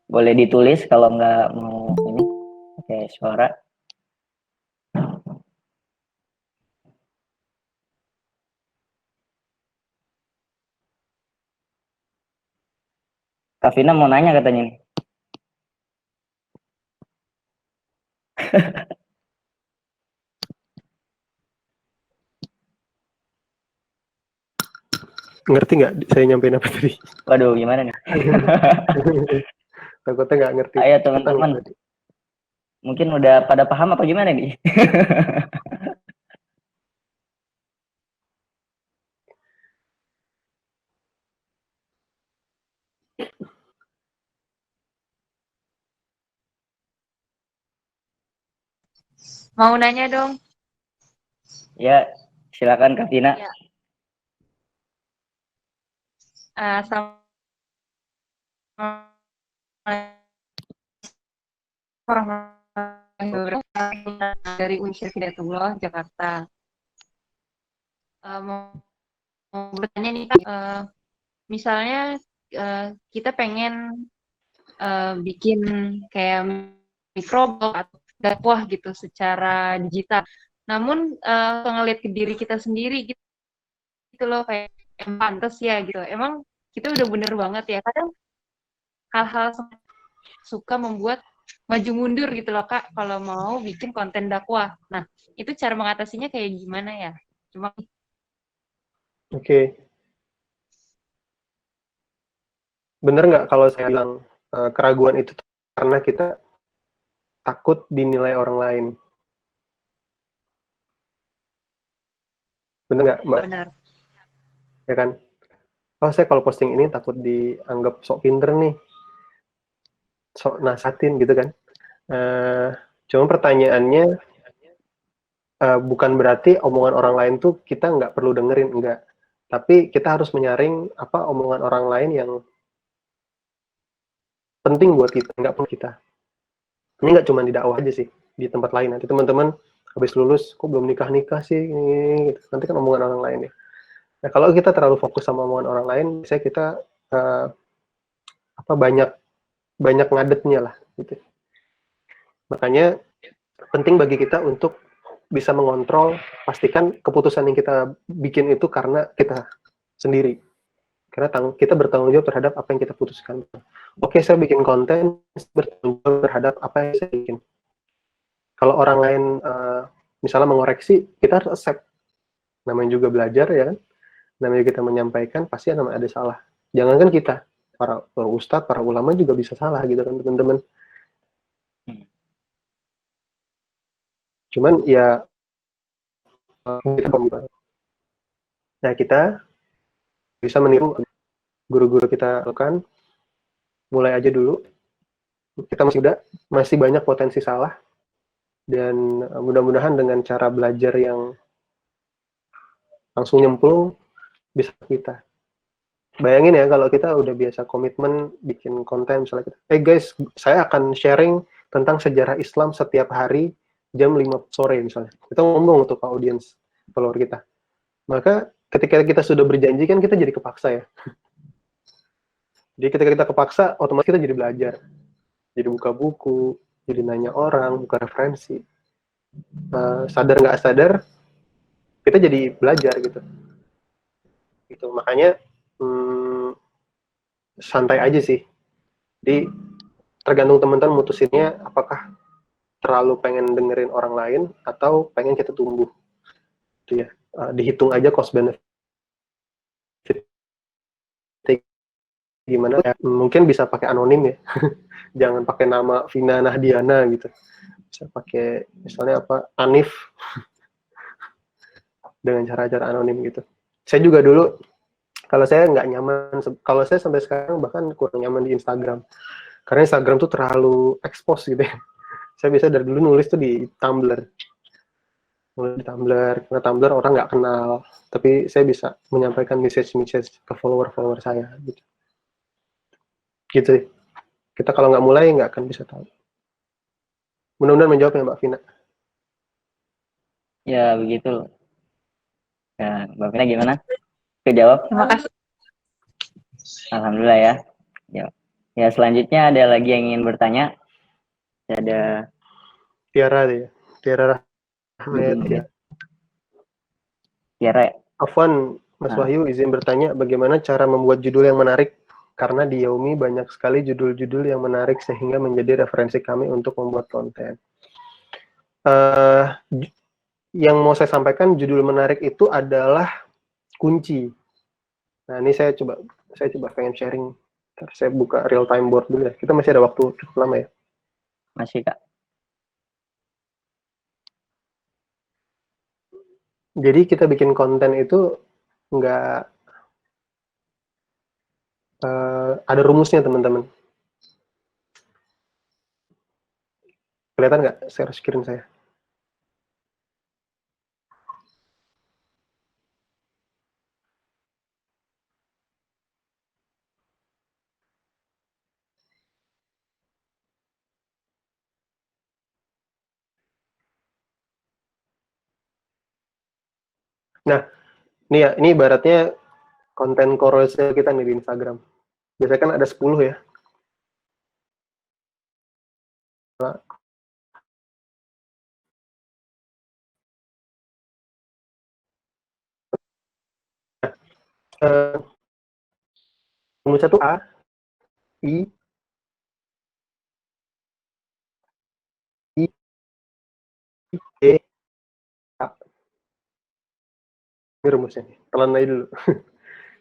Boleh ditulis kalau nggak mau pakai suara. Kak Vina mau nanya katanya nih. Ngerti nggak saya nyampein apa tadi? Waduh, gimana nih? Takutnya nggak ngerti. Ayo Ketang teman-teman, tadi. mungkin udah pada paham apa gimana nih? Mau nanya dong. Ya, silakan Kak Vina. Ya. Assalamualaikum warahmatullahi wabarakatuh. Dari Unsur Hidayatullah, Jakarta. Mau bertanya nih, Kak. Misalnya kita pengen bikin kayak mikroblog atau dakwah gitu secara digital. Namun ngelihat ke diri kita sendiri gitu loh, kayak pantas ya gitu. Emang kita udah bener banget ya. Kadang hal-hal suka membuat maju mundur gitu loh Kak kalau mau bikin konten dakwah. Nah, itu cara mengatasinya kayak gimana ya? Cuma Oke. Bener nggak kalau saya bilang keraguan itu karena kita takut dinilai orang lain? Bener nggak, Mbak? benar. Ya kan? Oh, saya kalau posting ini takut dianggap sok pinter nih, sok nasatin gitu kan. Cuma pertanyaannya, bukan berarti omongan orang lain tuh kita nggak perlu dengerin, enggak. Tapi kita harus menyaring apa omongan orang lain yang penting buat kita, nggak perlu kita. Ini nggak cuma di dakwah aja sih, di tempat lain. Nanti teman-teman habis lulus, kok belum nikah-nikah sih, gitu. Nanti kan omongan orang lain ya. Nah, kalau kita terlalu fokus sama omongan orang lain, biasanya kita banyak ngadetnya lah, gitu. Makanya penting bagi kita untuk bisa mengontrol, pastikan keputusan yang kita bikin itu karena kita sendiri. Karena kita bertanggung jawab terhadap apa yang kita putuskan. Oke, saya bikin konten, bertanggung jawab terhadap apa yang saya bikin. Kalau orang lain misalnya mengoreksi, kita harus accept. Namanya juga belajar ya kan. Namanya kita menyampaikan, pasti namanya ada salah. Jangankan kita, para ustadz, para ulama juga bisa salah gitu kan teman-teman. Cuman ya nah kita bisa meniru guru-guru kita lakukan, mulai aja dulu. Kita masih muda, masih banyak potensi salah, dan mudah-mudahan dengan cara belajar yang langsung nyemplung bisa kita. Bayangin ya kalau kita udah biasa komitmen bikin konten misalnya kita, guys, saya akan sharing tentang sejarah Islam setiap hari jam 5 sore misalnya. Kita ngomong untuk audiens follower kita. Maka ketika kita sudah berjanji kan kita jadi kepaksa ya. Jadi ketika kita kepaksa, otomatis kita jadi belajar. Jadi buka buku, jadi nanya orang, buka referensi. Sadar nggak sadar, kita jadi belajar gitu. Gitu. Makanya santai aja sih. Jadi tergantung teman-teman mutusinnya apakah terlalu pengen dengerin orang lain atau pengen kita tumbuh. Itu ya. Dihitung aja cost benefit gimana ya, mungkin bisa pakai anonim ya. Jangan pakai nama Vina Nahdiana gitu, bisa pakai misalnya apa Anif dengan cara-cara anonim gitu. Saya juga dulu kalau saya nggak nyaman, kalau saya sampai sekarang bahkan kurang nyaman di Instagram karena Instagram tuh terlalu expose gitu ya. Saya biasa dari dulu nulis tuh di Tumblr, karena Tumblr orang nggak kenal, tapi saya bisa menyampaikan message ke follower saya gitu. Gitu. Kita kalau nggak mulai nggak akan bisa tahu. Mudah-mudahan menjawab ya Mbak Vina. Ya begitu. Nah, Mbak Vina gimana? Kejawab? Terima kasih. Alhamdulillah ya. Ya selanjutnya ada lagi yang ingin bertanya. Ada Tiara deh. Tiara Rahmayat ya. Tiara. Afwan, Mas Ah. Wahyu izin bertanya bagaimana cara membuat judul yang menarik? Karena di Yaumi banyak sekali judul-judul yang menarik sehingga menjadi referensi kami untuk membuat konten. Yang mau saya sampaikan, judul menarik itu adalah kunci. Nah, ini saya coba pengen sharing. Ntar saya buka real time board dulu ya. Kita masih ada waktu cukup lama ya. Masih, Kak. Jadi kita bikin konten itu nggak ada rumusnya, teman-teman. Kelihatan nggak share screen saya? Nah, ini ibaratnya konten carousel kita nih di Instagram. Biasanya kan ada 10 ya. Rumusnya tuh A, I, E, A. Ini rumusnya nih. Telan aja dulu.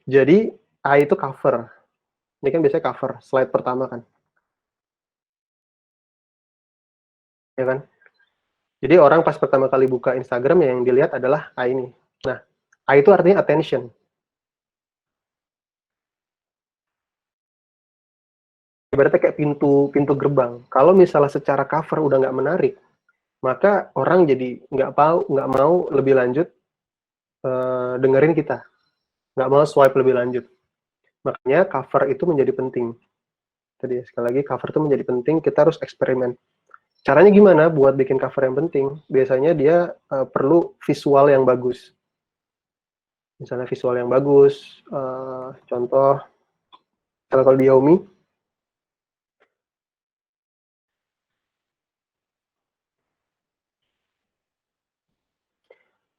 Jadi A itu cover. Ini kan biasanya cover, slide pertama kan. Ya kan? Jadi orang pas pertama kali buka Instagram yang dilihat adalah A ini. Nah, A itu artinya attention. Ibaratnya kayak pintu gerbang. Kalau misalnya secara cover udah nggak menarik, maka orang jadi nggak mau lebih lanjut dengerin kita, nggak mau swipe lebih lanjut. Makanya cover itu menjadi penting. Tadi sekali lagi cover itu menjadi penting. Kita harus eksperimen. Caranya gimana buat bikin cover yang penting? Biasanya dia perlu visual yang bagus. Misalnya visual yang bagus, contoh kalau di Xiaomi,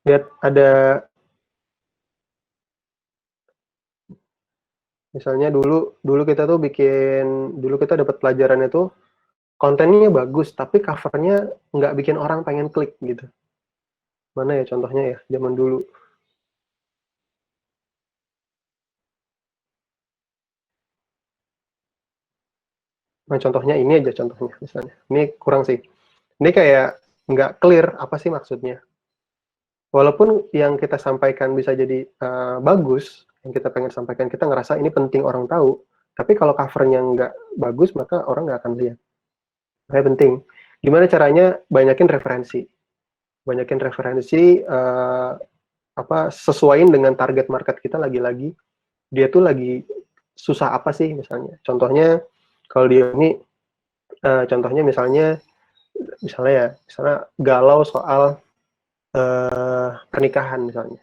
lihat ada misalnya dulu kita tuh dulu kita dapat pelajaran itu kontennya bagus tapi covernya nggak bikin orang pengen klik gitu. Mana ya contohnya ya zaman dulu? Nah, contohnya ini aja contohnya misalnya. Ini kurang sih. Ini kayak nggak clear apa sih maksudnya. Walaupun yang kita sampaikan bisa jadi bagus, yang kita pengen sampaikan kita ngerasa ini penting orang tahu, tapi kalau covernya nggak bagus maka orang nggak akan lihat. Makanya penting. Gimana caranya banyakin referensi. Banyakin referensi sesuaiin dengan target market kita lagi-lagi. Dia tuh lagi susah apa sih misalnya. Contohnya kalau dia ini contohnya misalnya galau soal pernikahan misalnya.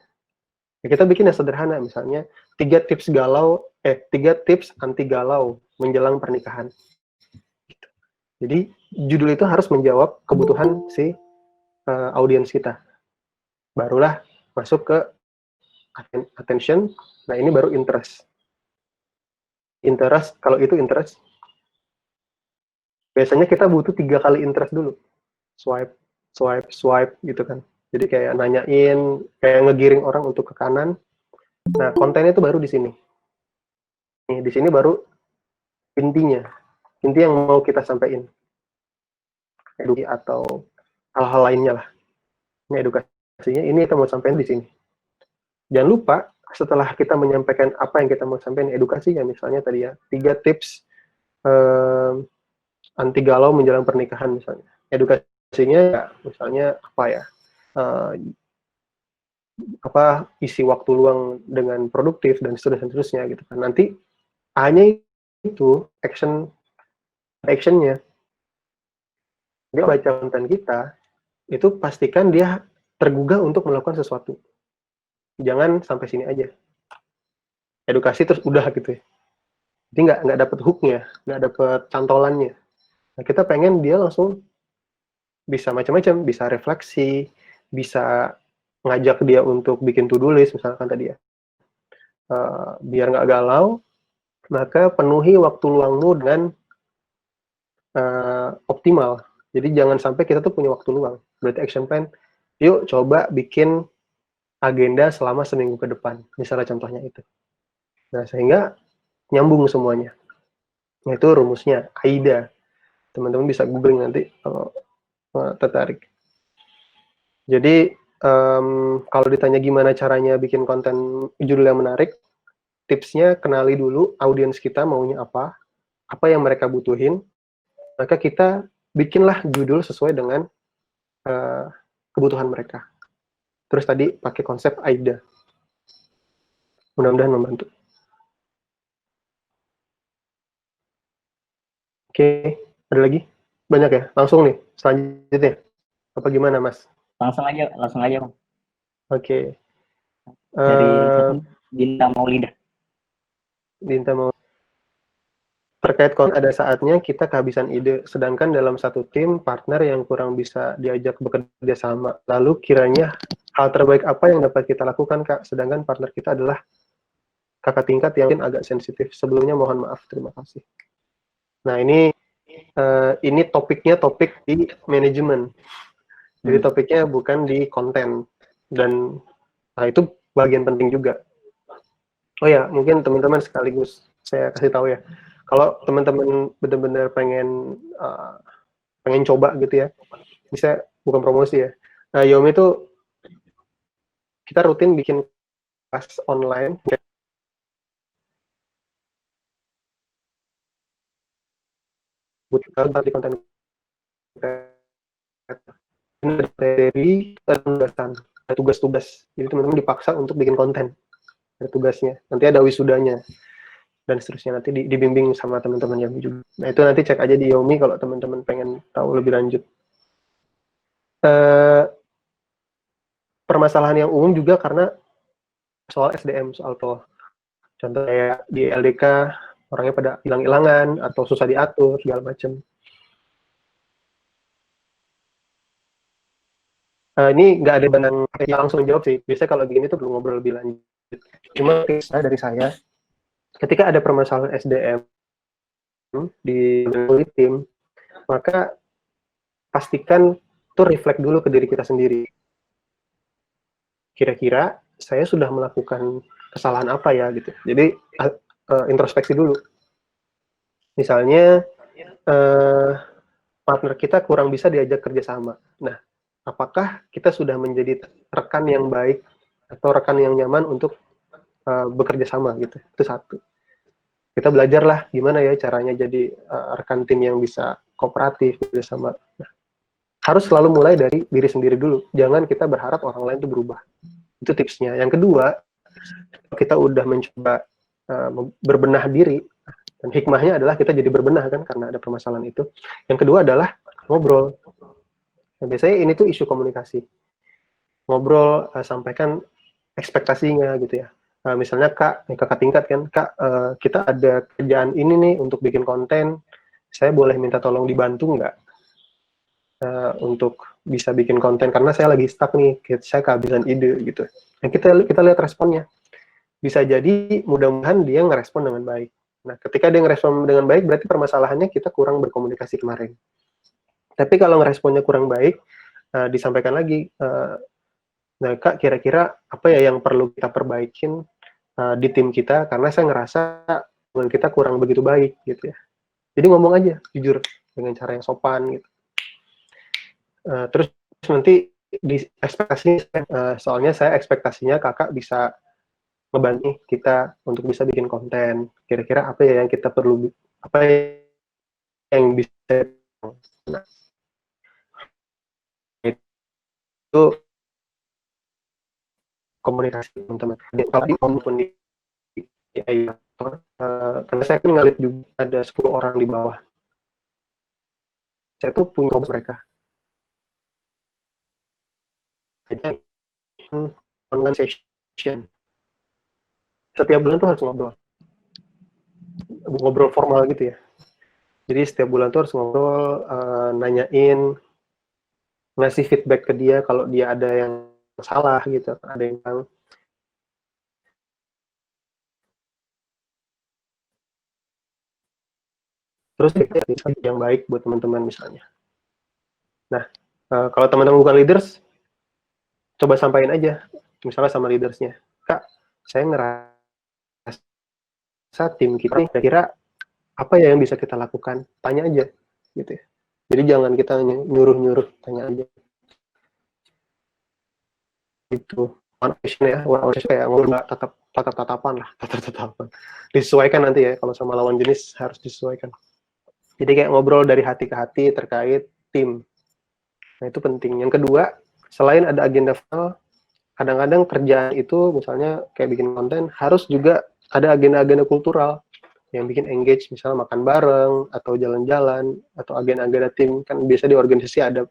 Ya, kita bikin yang sederhana misalnya 3 tips anti galau menjelang pernikahan. Gitu. Jadi judul itu harus menjawab kebutuhan si audiens kita. Barulah masuk ke attention. Nah, ini baru interest. Kalau itu interest, biasanya kita butuh 3 kali interest dulu. Swipe gitu kan. Jadi kayak nanyain, kayak ngegiring orang untuk ke kanan. Nah, kontennya itu baru di sini. Nih, di sini baru intinya. Inti yang mau kita sampaikan. Edukasi atau hal-hal lainnya lah. Ini edukasinya, ini kita mau sampaikan di sini. Jangan lupa, setelah kita menyampaikan apa yang kita mau sampaikan, edukasi ya misalnya tadi ya, 3 tips anti galau menjelang pernikahan misalnya. Edukasinya ya, misalnya apa ya, isi waktu luang dengan produktif dan seterusnya gitu kan. Nanti hanya itu actionnya. Dia baca konten kita, itu pastikan dia tergugah untuk melakukan sesuatu. Jangan sampai sini aja. Edukasi terus udah gitu ya. Jadi nggak dapet hooknya, nggak dapet cantolannya. Nah, kita pengen dia langsung bisa macam-macam, bisa refleksi, bisa ngajak dia untuk bikin to-do list misalkan tadi ya. Biar nggak galau, maka penuhi waktu luangmu dengan optimal. Jadi jangan sampai kita tuh punya waktu luang. Berarti action plan, yuk coba bikin agenda selama seminggu ke depan. Misalnya contohnya itu. Nah, sehingga nyambung semuanya. Nah, itu rumusnya, AIDA. Teman-teman bisa googling nanti kalau tertarik. Jadi, kalau ditanya gimana caranya bikin konten judul yang menarik, tipsnya kenali dulu audiens kita maunya apa yang mereka butuhin, maka kita bikinlah judul sesuai dengan kebutuhan mereka. Terus tadi pakai konsep AIDA. Mudah-mudahan membantu. Oke, ada lagi? Banyak ya? Langsung nih, selanjutnya. Apa gimana, Mas? Langsung aja Bang. Oke. Dari Dinta Maulida. Dinta mau terkait konten, ada saatnya kita kehabisan ide, sedangkan dalam satu tim partner yang kurang bisa diajak bekerja sama. Lalu kiranya hal terbaik apa yang dapat kita lakukan, Kak? Sedangkan partner kita adalah kakak tingkat yang mungkin agak sensitif. Sebelumnya mohon maaf, terima kasih. Nah, ini topiknya topik di manajemen. Jadi topiknya bukan di konten. Dan itu bagian penting juga. Oh ya, mungkin teman-teman sekaligus saya kasih tahu ya. Kalau teman-teman benar-benar pengen coba gitu ya, bisa, bukan promosi ya. Nah, Yomi itu kita rutin bikin kelas online. Di konten dari tugas-tugas. Jadi teman-teman dipaksa untuk bikin konten. Ada tugasnya. Nanti ada wisudanya. Dan seterusnya nanti dibimbing sama teman-teman Yomi juga. Nah, itu nanti cek aja di Yomi kalau teman-teman pengen tahu lebih lanjut. Permasalahan yang umum juga karena soal SDM, soal contoh kayak di LDK orangnya pada hilang-hilangan atau susah diatur segala macam. Ini nggak ada yang langsung jawab sih. Biasanya kalau gini tuh perlu ngobrol lebih lanjut. Cuma dari saya, ketika ada permasalahan SDM di tim, maka pastikan tuh reflect dulu ke diri kita sendiri. Kira-kira saya sudah melakukan kesalahan apa ya gitu. Jadi introspeksi dulu. Misalnya partner kita kurang bisa diajak kerjasama. Nah, apakah kita sudah menjadi rekan yang baik atau rekan yang nyaman untuk bekerja sama gitu? Itu satu. Kita belajarlah gimana ya caranya jadi rekan tim yang bisa kooperatif bersama. Nah, harus selalu mulai dari diri sendiri dulu. Jangan kita berharap orang lain itu berubah. Itu tipsnya. Yang kedua, kita udah mencoba berbenah diri, dan hikmahnya adalah kita jadi berbenah kan karena ada permasalahan itu. Yang kedua adalah ngobrol. Nah, biasanya ini tuh isu komunikasi. Ngobrol, sampaikan ekspektasinya gitu ya. Nah, misalnya kakak tingkat kan, Kak, kita ada kerjaan ini nih untuk bikin konten, saya boleh minta tolong dibantu nggak untuk bisa bikin konten, karena saya lagi stuck nih, saya kehabisan ide gitu. Nah, kita lihat responnya. Bisa jadi mudah-mudahan dia ngerespon dengan baik. Nah, ketika dia ngerespon dengan baik, berarti permasalahannya kita kurang berkomunikasi kemarin. Tapi kalau ngeresponnya kurang baik, disampaikan lagi, nah Kak, kira-kira apa ya yang perlu kita perbaikin di tim kita, karena saya ngerasa hubungan kita kurang begitu baik gitu ya. Jadi ngomong aja jujur dengan cara yang sopan gitu. Terus nanti di ekspektasinya, soalnya saya ekspektasinya kakak bisa ngebantu kita untuk bisa bikin konten. Kira-kira apa ya yang kita perlu, apa yang bisa, nah, itu komunikasi teman-teman. Kalau di maupun di karena saya kan ngeliat juga ada 10 orang di bawah. Saya tuh punya mereka. Jadi online session. Setiap bulan tuh harus ngobrol formal gitu ya. Jadi setiap bulan tuh harus ngobrol, nanyain ngasih feedback ke dia kalau dia ada yang salah gitu, ada yang terus yang baik buat teman-teman misalnya. Nah, kalau teman-teman bukan leaders, coba sampaikan aja, misalnya sama leadersnya, Kak, saya ngerasa tim kita nih, kira-kira apa ya yang bisa kita lakukan? Tanya aja, gitu ya. Jadi jangan kita nyuruh-nyuruh, tanya aja. Itu one question ya, one question kayak ngobrol tatap-tatapan lah, tatap-tatapan. Disesuaikan nanti ya, kalau sama lawan jenis harus disesuaikan. Jadi kayak ngobrol dari hati ke hati terkait tim. Nah, itu penting. Yang kedua, selain ada agenda final, kadang-kadang kerjaan itu misalnya kayak bikin konten, harus juga ada agenda-agenda kultural yang bikin engage, misalnya makan bareng, atau jalan-jalan, atau agenda-agenda tim. Kan biasa di organisasi ada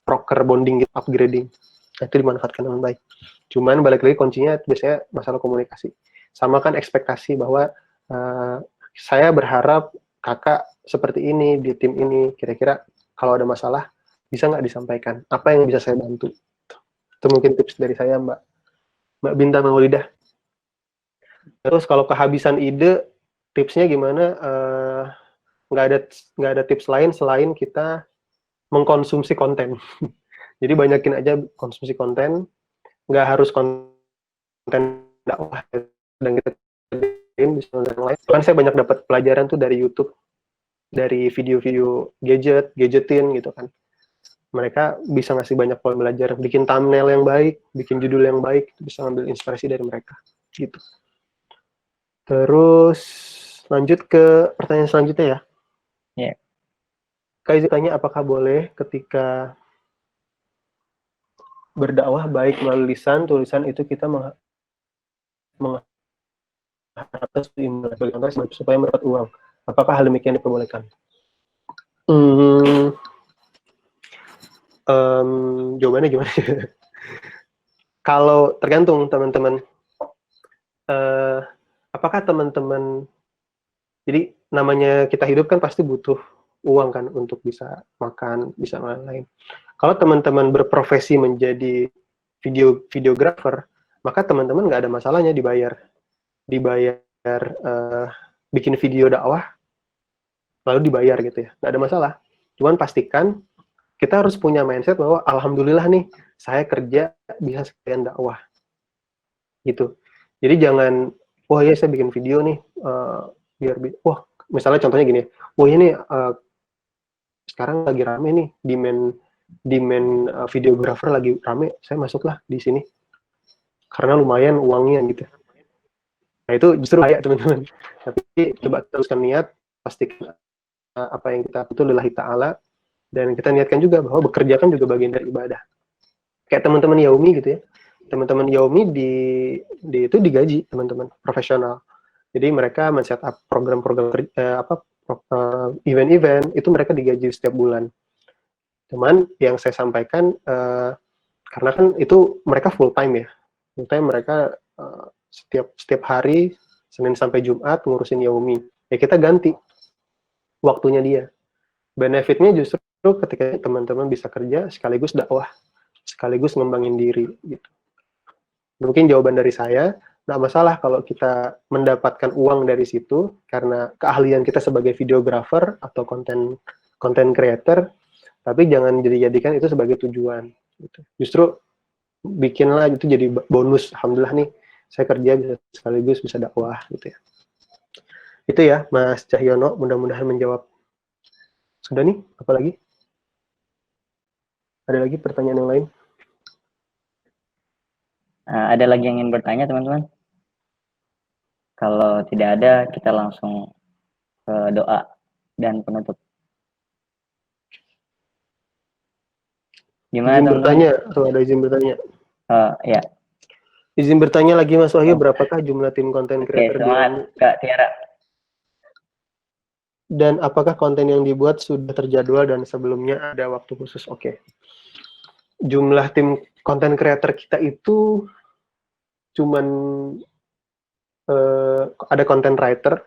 proker bonding, upgrading. Nah, itu dimanfaatkan dengan baik. Cuman balik lagi kuncinya biasanya masalah komunikasi. Samakan ekspektasi bahwa saya berharap kakak seperti ini di tim ini, kira-kira kalau ada masalah bisa nggak disampaikan, apa yang bisa saya bantu. Itu mungkin tips dari saya, Mbak Binta Maulidah. Terus kalau kehabisan ide, tipsnya gimana? Nggak ada tips lain selain kita mengkonsumsi konten. Jadi banyakin aja konsumsi konten, nggak harus konten dakwah dan kita bisa yang lain. Kan saya banyak dapat pelajaran tuh dari YouTube, dari video-video gadgetin gitu kan. Mereka bisa ngasih banyak poin belajar, bikin thumbnail yang baik, bikin judul yang baik, bisa ngambil inspirasi dari mereka gitu. Terus lanjut ke pertanyaan selanjutnya ya. Ya. Kak Izzy tanya, apakah boleh ketika berdakwah baik melalui lisan, tulisan itu kita mengharapkan supaya mendapat uang. Apakah hal demikian diperbolehkan? Jawabannya gimana? Kalau tergantung teman-teman. Apakah teman-teman, jadi namanya kita hidup kan pasti butuh uang kan untuk bisa makan, bisa lain-lain. Kalau teman-teman berprofesi menjadi videographer, maka teman-teman nggak ada masalahnya dibayar bikin video dakwah, lalu dibayar gitu ya, nggak ada masalah. Cuman pastikan kita harus punya mindset bahwa alhamdulillah nih, saya kerja bisa sekian dakwah, gitu. Jadi jangan, wah ya saya bikin video nih, wah misalnya contohnya gini, wah ini sekarang lagi rame nih, demand videographer lagi rame, saya masuklah di sini, karena lumayan uangnya gitu. Nah itu justru bahaya teman-teman. Tapi coba teruskan niat, pastikan apa yang kita butuh lillahi ta'ala, dan kita niatkan juga bahwa bekerja kan juga bagian dari ibadah. Kayak teman-teman Yaumi gitu ya. Teman-teman Yaumi itu digaji teman-teman profesional. Jadi mereka men-set up program-program event-event itu mereka digaji setiap bulan. Cuman yang saya sampaikan karena kan itu mereka full time ya. Full time mereka setiap hari Senin sampai Jumat ngurusin Yaumi. Ya kita ganti waktunya dia. Benefitnya justru ketika teman-teman bisa kerja sekaligus dakwah, sekaligus ngembangin diri gitu. Mungkin jawaban dari saya, nggak masalah kalau kita mendapatkan uang dari situ karena keahlian kita sebagai videographer atau content creator, tapi jangan jadikan itu sebagai tujuan gitu. Justru bikinlah itu jadi bonus. Alhamdulillah nih saya kerja bisa sekaligus bisa dakwah gitu ya. Itu ya Mas Cahyono, mudah-mudahan menjawab. Sudah nih, apa lagi? Ada lagi pertanyaan yang lain? Ada lagi yang ingin bertanya teman-teman? Kalau tidak ada, kita langsung ke doa dan penutup. Gimana Izin teman-teman? bertanya, atau ada izin bertanya? Ya. Izin bertanya lagi Mas Wahyu, berapakah jumlah tim konten creator di semangat Kak Tiara. Dan apakah konten yang dibuat sudah terjadwal dan sebelumnya ada waktu khusus? Oke. Jumlah tim konten creator kita itu cuman ada content writer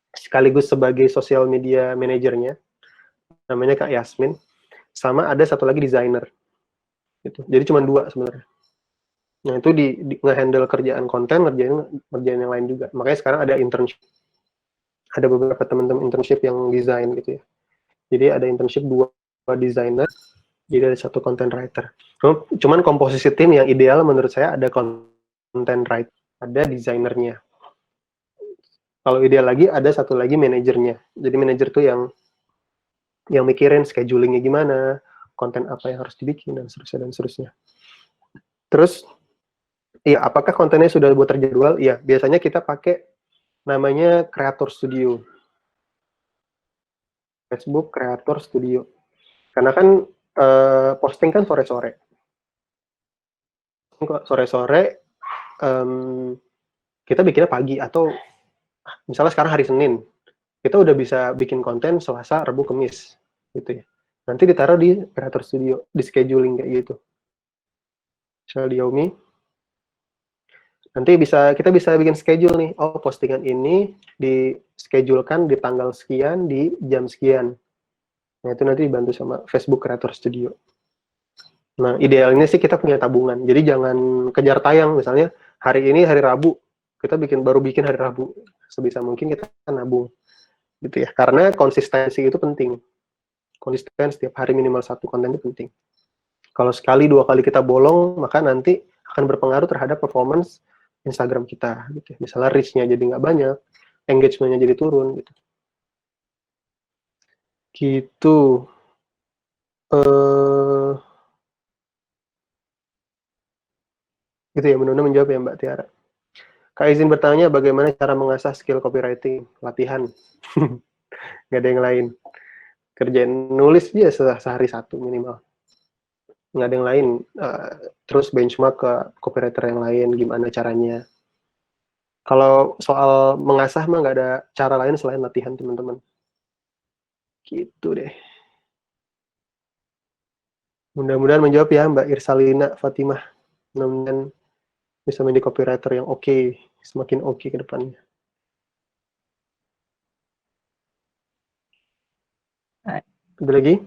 sekaligus sebagai social media manajernya, namanya Kak Yasmin. sama ada satu lagi desainer. Gitu. Jadi cuma 2 sebenarnya. Nah, itu di nge-handle kerjaan konten, ngerjain yang lain juga. Makanya sekarang ada internship. Ada beberapa teman-teman internship yang desain gitu ya. Jadi ada internship 2 desainer, jadi ada 1 content writer. Cuman komposisi tim yang ideal menurut saya ada content writer, ada desainernya. Kalau ideal lagi ada 1 lagi manajernya. Jadi manajer tuh yang mikirin schedulingnya gimana, konten apa yang harus dibikin dan seterusnya. Terus iya, apakah kontennya sudah buat terjadwal? Iya, biasanya kita pakai namanya Creator Studio. Facebook Creator Studio. Karena kan posting kan sore-sore. Sore-sore kita bikinnya pagi atau misalnya sekarang hari Senin, kita udah bisa bikin konten Selasa, Rabu, Kamis gitu ya. Nanti ditaruh di Creator Studio, di scheduling kayak gitu. Misalnya di Yomi, nanti kita bisa bikin schedule nih. Oh, postingan ini di-schedulekan di tanggal sekian, di jam sekian. Nah, itu nanti dibantu sama Facebook Creator Studio. Nah, idealnya sih kita punya tabungan. Jadi jangan kejar tayang. Misalnya hari ini hari Rabu, kita baru bikin hari Rabu. Sebisa mungkin kita nabung. Gitu ya. Karena konsistensi itu penting. Konsisten setiap hari minimal 1 konten itu penting. Kalau sekali 2 kali kita bolong, maka nanti akan berpengaruh terhadap performance Instagram kita. Gitu. Misalnya reach-nya jadi nggak banyak, engagement-nya jadi turun. Gitu. Gitu. Gitu ya, mudah-mudahan menjawab ya Mbak Tiara. Kak izin bertanya bagaimana cara mengasah skill copywriting? Latihan. Nggak ada yang lain. Kerjain nulis dia sehari 1 minimal. Nggak ada yang lain. Terus benchmark ke copywriter yang lain, gimana caranya. Kalau soal mengasah mah nggak ada cara lain selain latihan teman-teman. Gitu deh. Mudah-mudahan menjawab ya Mbak Irsalina Fatimah. Mudah-mudahan bisa menjadi copywriter yang oke, semakin oke ke depannya. Ada lagi?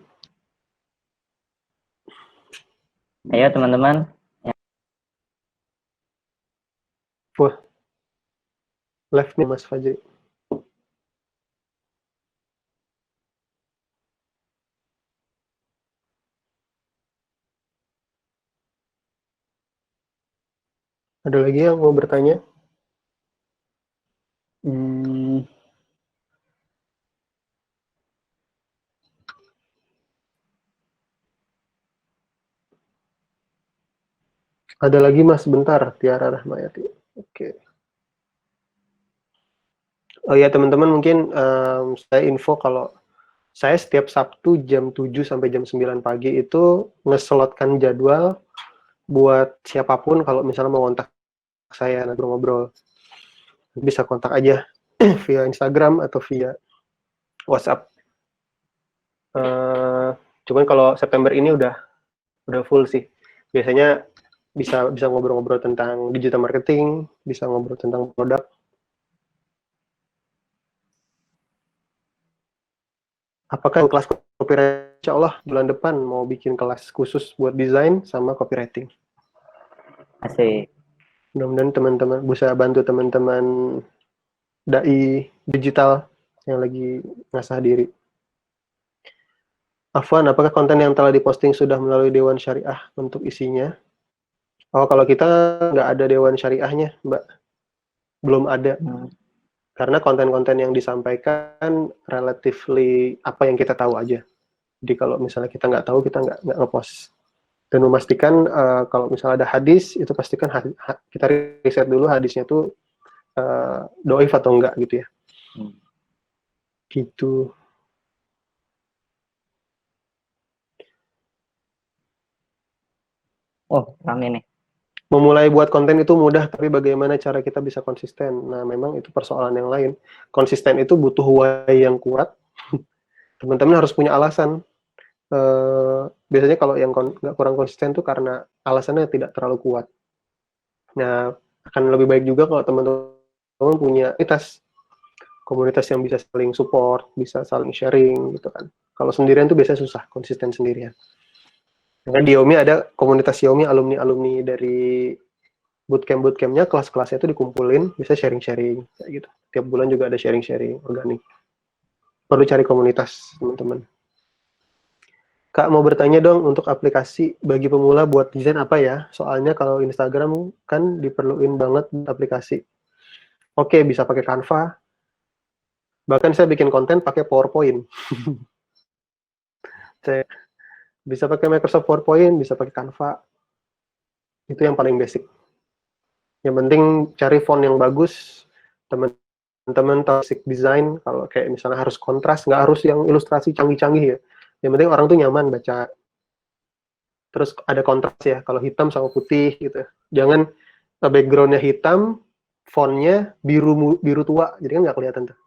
Ayo teman-teman. Wah, live nih Mas Fajri. Ada lagi yang mau bertanya? Ada lagi Mas, sebentar. Tiara Rahmayati. Oke. Oh ya teman-teman, mungkin saya info kalau saya setiap Sabtu jam 7 sampai jam 9 pagi itu ngeslotkan jadwal buat siapapun kalau misalnya mau kontak saya ngobrol-ngobrol. Bisa kontak aja via Instagram atau via WhatsApp. Cuman kalau September ini udah full sih. Biasanya bisa ngobrol-ngobrol tentang digital marketing, bisa ngobrol tentang produk. Apakah kelas copywriting? Insya Allah bulan depan mau bikin kelas khusus buat desain sama copywriting. Asik. Mudah-mudahan teman-teman bisa bantu teman-teman dai digital yang lagi ngasah diri. Afwan, apakah konten yang telah diposting sudah melalui Dewan Syariah untuk isinya? Oh, kalau kita nggak ada Dewan Syariahnya, Mbak. Belum ada. Karena konten-konten yang disampaikan relatively apa yang kita tahu aja. Jadi kalau misalnya kita nggak tahu, kita nggak ngepost. Dan memastikan kalau misalnya ada hadis, itu pastikan kita riset dulu hadisnya itu doif atau enggak gitu ya. Gitu. Oh, rame nih. Memulai buat konten itu mudah, tapi bagaimana cara kita bisa konsisten? Nah, memang itu persoalan yang lain. Konsisten itu butuh why yang kuat. Teman-teman harus punya alasan. Biasanya kalau yang nggak kurang konsisten itu karena alasannya tidak terlalu kuat. Nah, akan lebih baik juga kalau teman-teman punya komunitas yang bisa saling support, bisa saling sharing gitu kan. Kalau sendirian tuh biasanya susah, konsisten sendirian. Dengan di Yomi ada komunitas Yomi, alumni-alumni dari bootcamp-bootcampnya, kelas-kelasnya itu dikumpulin, bisa sharing-sharing, kayak gitu. Tiap bulan juga ada sharing-sharing organik. Perlu cari komunitas, teman-teman. Kak, mau bertanya dong, untuk aplikasi bagi pemula buat desain apa ya? Soalnya kalau Instagram kan diperluin banget aplikasi. Oke, bisa pakai Canva. Bahkan saya bikin konten pakai PowerPoint. Saya bisa pakai Microsoft PowerPoint, bisa pakai Canva. Itu yang paling basic. Yang penting cari font yang bagus, teman-teman basic design, kalau kayak misalnya harus kontras, nggak harus yang ilustrasi canggih-canggih ya. Yang penting orang tuh nyaman baca. Terus ada kontras ya, kalau hitam sama putih gitu. Jangan background-nya hitam, fontnya biru tua, jadi kan nggak kelihatan tuh.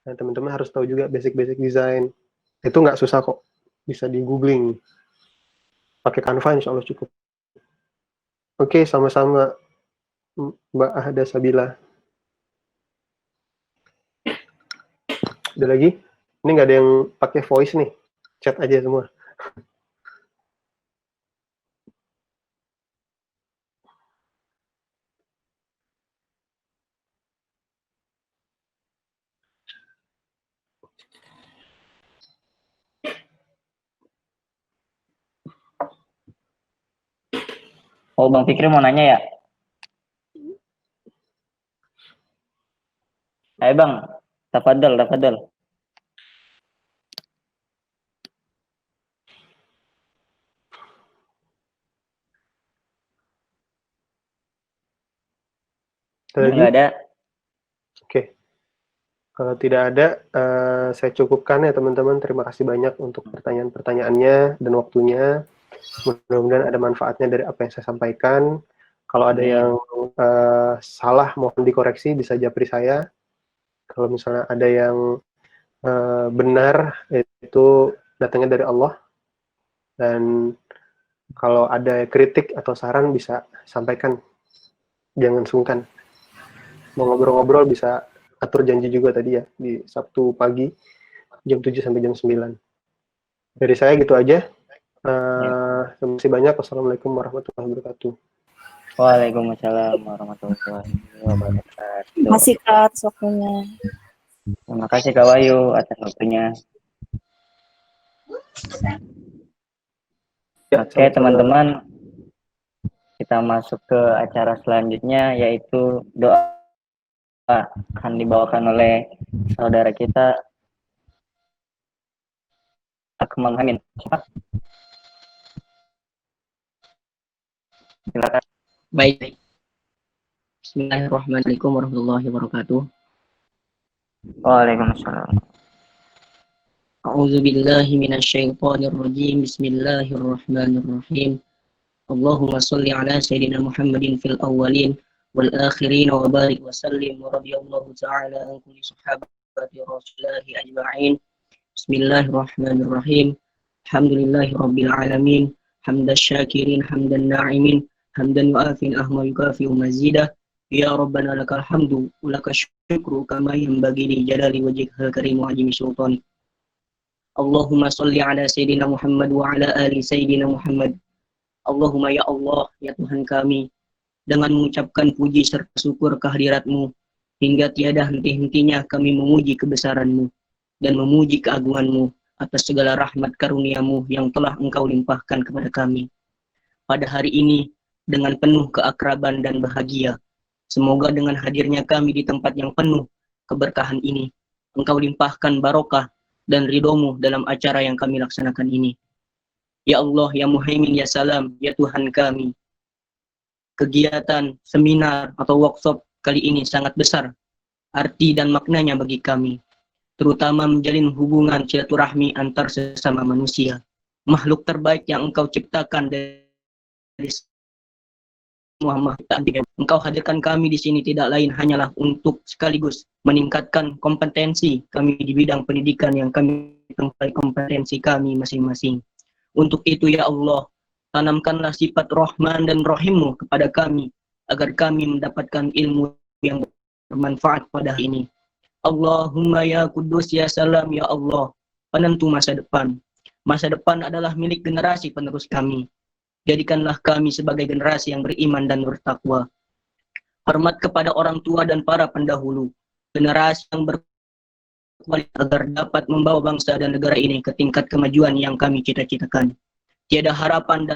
Nah, teman-teman harus tahu juga basic-basic design. Itu nggak susah kok, bisa di googling. Pakai Canva insya Allah cukup. Oke, sama-sama Mbak Ahda Sabila. Ada lagi? Ini nggak ada yang pakai voice nih, chat aja semua. Oh, Bang Fikri mau nanya ya? Ayo Bang, tafadhol, tafadhol. Nggak ada. Oke. Kalau tidak ada, saya cukupkan ya teman-teman. Terima kasih banyak untuk pertanyaan-pertanyaannya dan waktunya. Mudah-mudahan ada manfaatnya dari apa yang saya sampaikan. Kalau ada yang salah mohon dikoreksi, bisa japri saya. Kalau misalnya ada yang benar, itu datangnya dari Allah. Dan kalau ada kritik atau saran bisa sampaikan. Jangan sungkan. Mau ngobrol-ngobrol bisa atur janji juga tadi ya, di Sabtu pagi, jam 7 sampai jam 9. Dari saya gitu aja. Terima kasih banyak. Wassalamualaikum warahmatullahi wabarakatuh. Waalaikumsalam warahmatullahi wabarakatuh. Masih Kak atas waktunya. Terima kasih Kak Wayu atas waktunya. Oke teman-teman, kita masuk ke acara selanjutnya, yaitu doa akan dibawakan oleh saudara kita Akmal Amin. Silakan. Baik. Bismillahirrahmanirrahim warahmatullahi wabarakatuh. Waalaikumsalam. A'udzu billahi minasyaitonir rajim. Bismillahirrahmanirrahim. Allahumma shalli ala sayyidina Muhammadin fil awwalin wal akhirin wa barik wa sallim wa radiyallahu ta'ala an kulli sahabati rasulillahi ajma'in. Bismillahirrahmanirrahim. Alhamdulillahi rabbil alamin. Hamdan syakirin, hamdan na'imin, hamdan yu'afin ahma yukafi'u mazidah. Ya Rabbana lakal hamdu wa lakal syukru kama yanbaghi li jalali wajhikal karim wa azimi sultanik. Allahumma shalli ala sayyidina Muhammad wa ala ali sayyidina Muhammad. Allahumma ya Allah, ya Tuhan kami, dengan mengucapkan puji serta syukur kehadirat-Mu, hingga tiada henti-hentinya kami memuji kebesaran-Mu dan memuji keagungan-Mu atas segala rahmat karunia-Mu yang telah Engkau limpahkan kepada kami. Pada hari ini, dengan penuh keakraban dan bahagia, semoga dengan hadirnya kami di tempat yang penuh keberkahan ini, Engkau limpahkan barokah dan ridho-Mu dalam acara yang kami laksanakan ini. Ya Allah, ya Muhaimin, ya Salam, ya Tuhan kami. Kegiatan, seminar, atau workshop kali ini sangat besar arti dan maknanya bagi kami, terutama menjalin hubungan silaturahmi antar sesama manusia, makhluk terbaik yang Engkau ciptakan dari semua makhluk. Engkau hadirkan kami di sini tidak lain hanyalah untuk sekaligus meningkatkan kompetensi kami di bidang pendidikan yang kami temui kompetensi kami masing-masing. Untuk itu ya Allah, tanamkanlah sifat Rahman dan Rahim-Mu kepada kami, agar kami mendapatkan ilmu yang bermanfaat pada hari ini. Allahumma ya Kudus ya Salam ya Allah, penentu masa depan. Masa depan adalah milik generasi penerus kami. Jadikanlah kami sebagai generasi yang beriman dan bertakwa. Hormat kepada orang tua dan para pendahulu. Generasi yang berkualitas agar dapat membawa bangsa dan negara ini ke tingkat kemajuan yang kami cita-citakan. Tiada harapan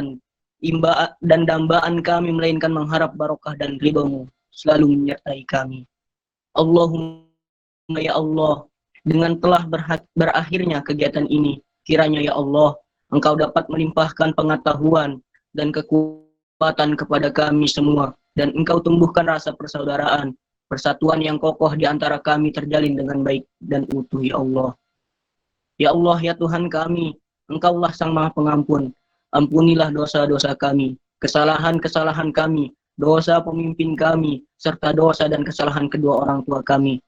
dan dambaan kami melainkan mengharap barokah dan ridho-Mu selalu menyertai kami. Allahumma ya Allah, dengan telah berakhirnya kegiatan ini, kiranya ya Allah, Engkau dapat melimpahkan pengetahuan dan kekuatan kepada kami semua, dan Engkau tumbuhkan rasa persaudaraan, persatuan yang kokoh di antara kami terjalin dengan baik dan utuh ya Allah. Ya Allah, ya Tuhan kami, Engkaulah Sang Maha Pengampun. Ampunilah dosa-dosa kami, kesalahan-kesalahan kami, dosa pemimpin kami, serta dosa dan kesalahan kedua orang tua kami.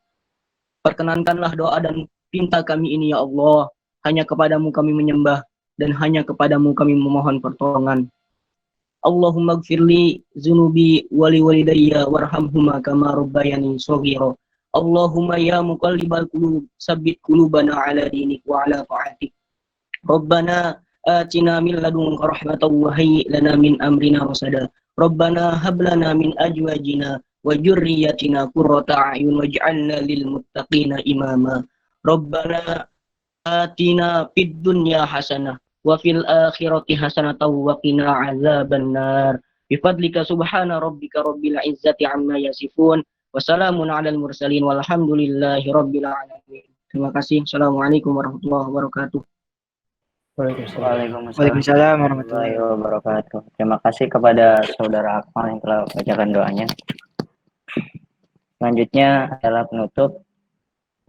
Perkenankanlah doa dan pinta kami ini ya Allah. Hanya kepadamu kami menyembah dan hanya kepadamu kami memohon pertolongan. Allahumma gfirli zunubi wali walidayya warhamhuma kama rabbayani shaghira. Allahumma ya muqallibal qulub sabbit qulubana ala dinik wa ala ta'atik. Rabbana atina min ladunka rahmatan wa hayyi' lana min amrina rasada. Rabbana hab lana min azwajina wa dzurriyyatina qurrata a'yun waj'alna lil muttaqina imama. Rabbana atina fid dunya hasanah wa fil akhirati hasanatan wa qina azabannar. Bifadlika subhana rabbika rabbil izzati amma yasifun wa salamun 'alal mursalin walhamdulillahi rabbil alamin. Terima kasih. Assalamualaikum warahmatullahi wabarakatuh. Waalaikumsalam warahmatullahi wabarakatuh. Terima kasih kepada saudara Akmal yang telah bacakan doanya. Selanjutnya adalah penutup.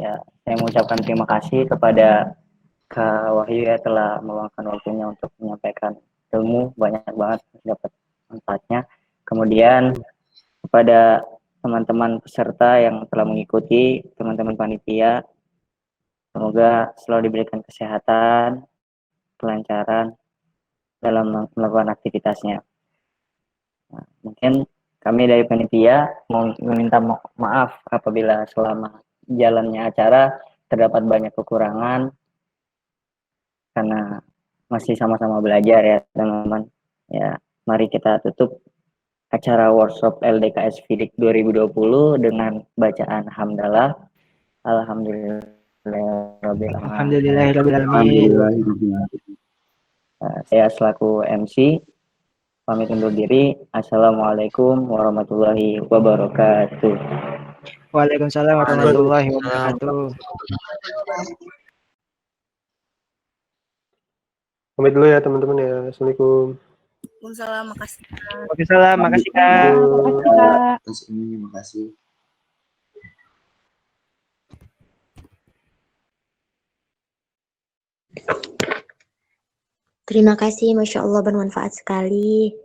Ya, saya mengucapkan terima kasih kepada Kak Wahyu ya telah meluangkan waktunya untuk menyampaikan ilmu, banyak banget dapat manfaatnya. Kemudian kepada teman-teman peserta yang telah mengikuti, teman-teman panitia, semoga selalu diberikan kesehatan, kelancaran dalam melakukan aktivitasnya. Nah, mungkin kami dari panitia mau meminta maaf apabila selama jalannya acara terdapat banyak kekurangan karena masih sama-sama belajar ya teman-teman. Ya, mari kita tutup acara workshop LDKS FIDIK 2020 dengan bacaan hamdalah. Alhamdulillahirrahmanirrahim. Saya selaku MC pamit undur diri. Assalamualaikum warahmatullahi wabarakatuh. Waalaikumsalam warahmatullahi wabarakatuh. Pamit dulu ya teman-teman ya. Assalamualaikum. Waalaikumsalam, makasih. Waalaikumsalam, makasih Kak. Terima kasih. Terima kasih, Masya Allah bermanfaat sekali.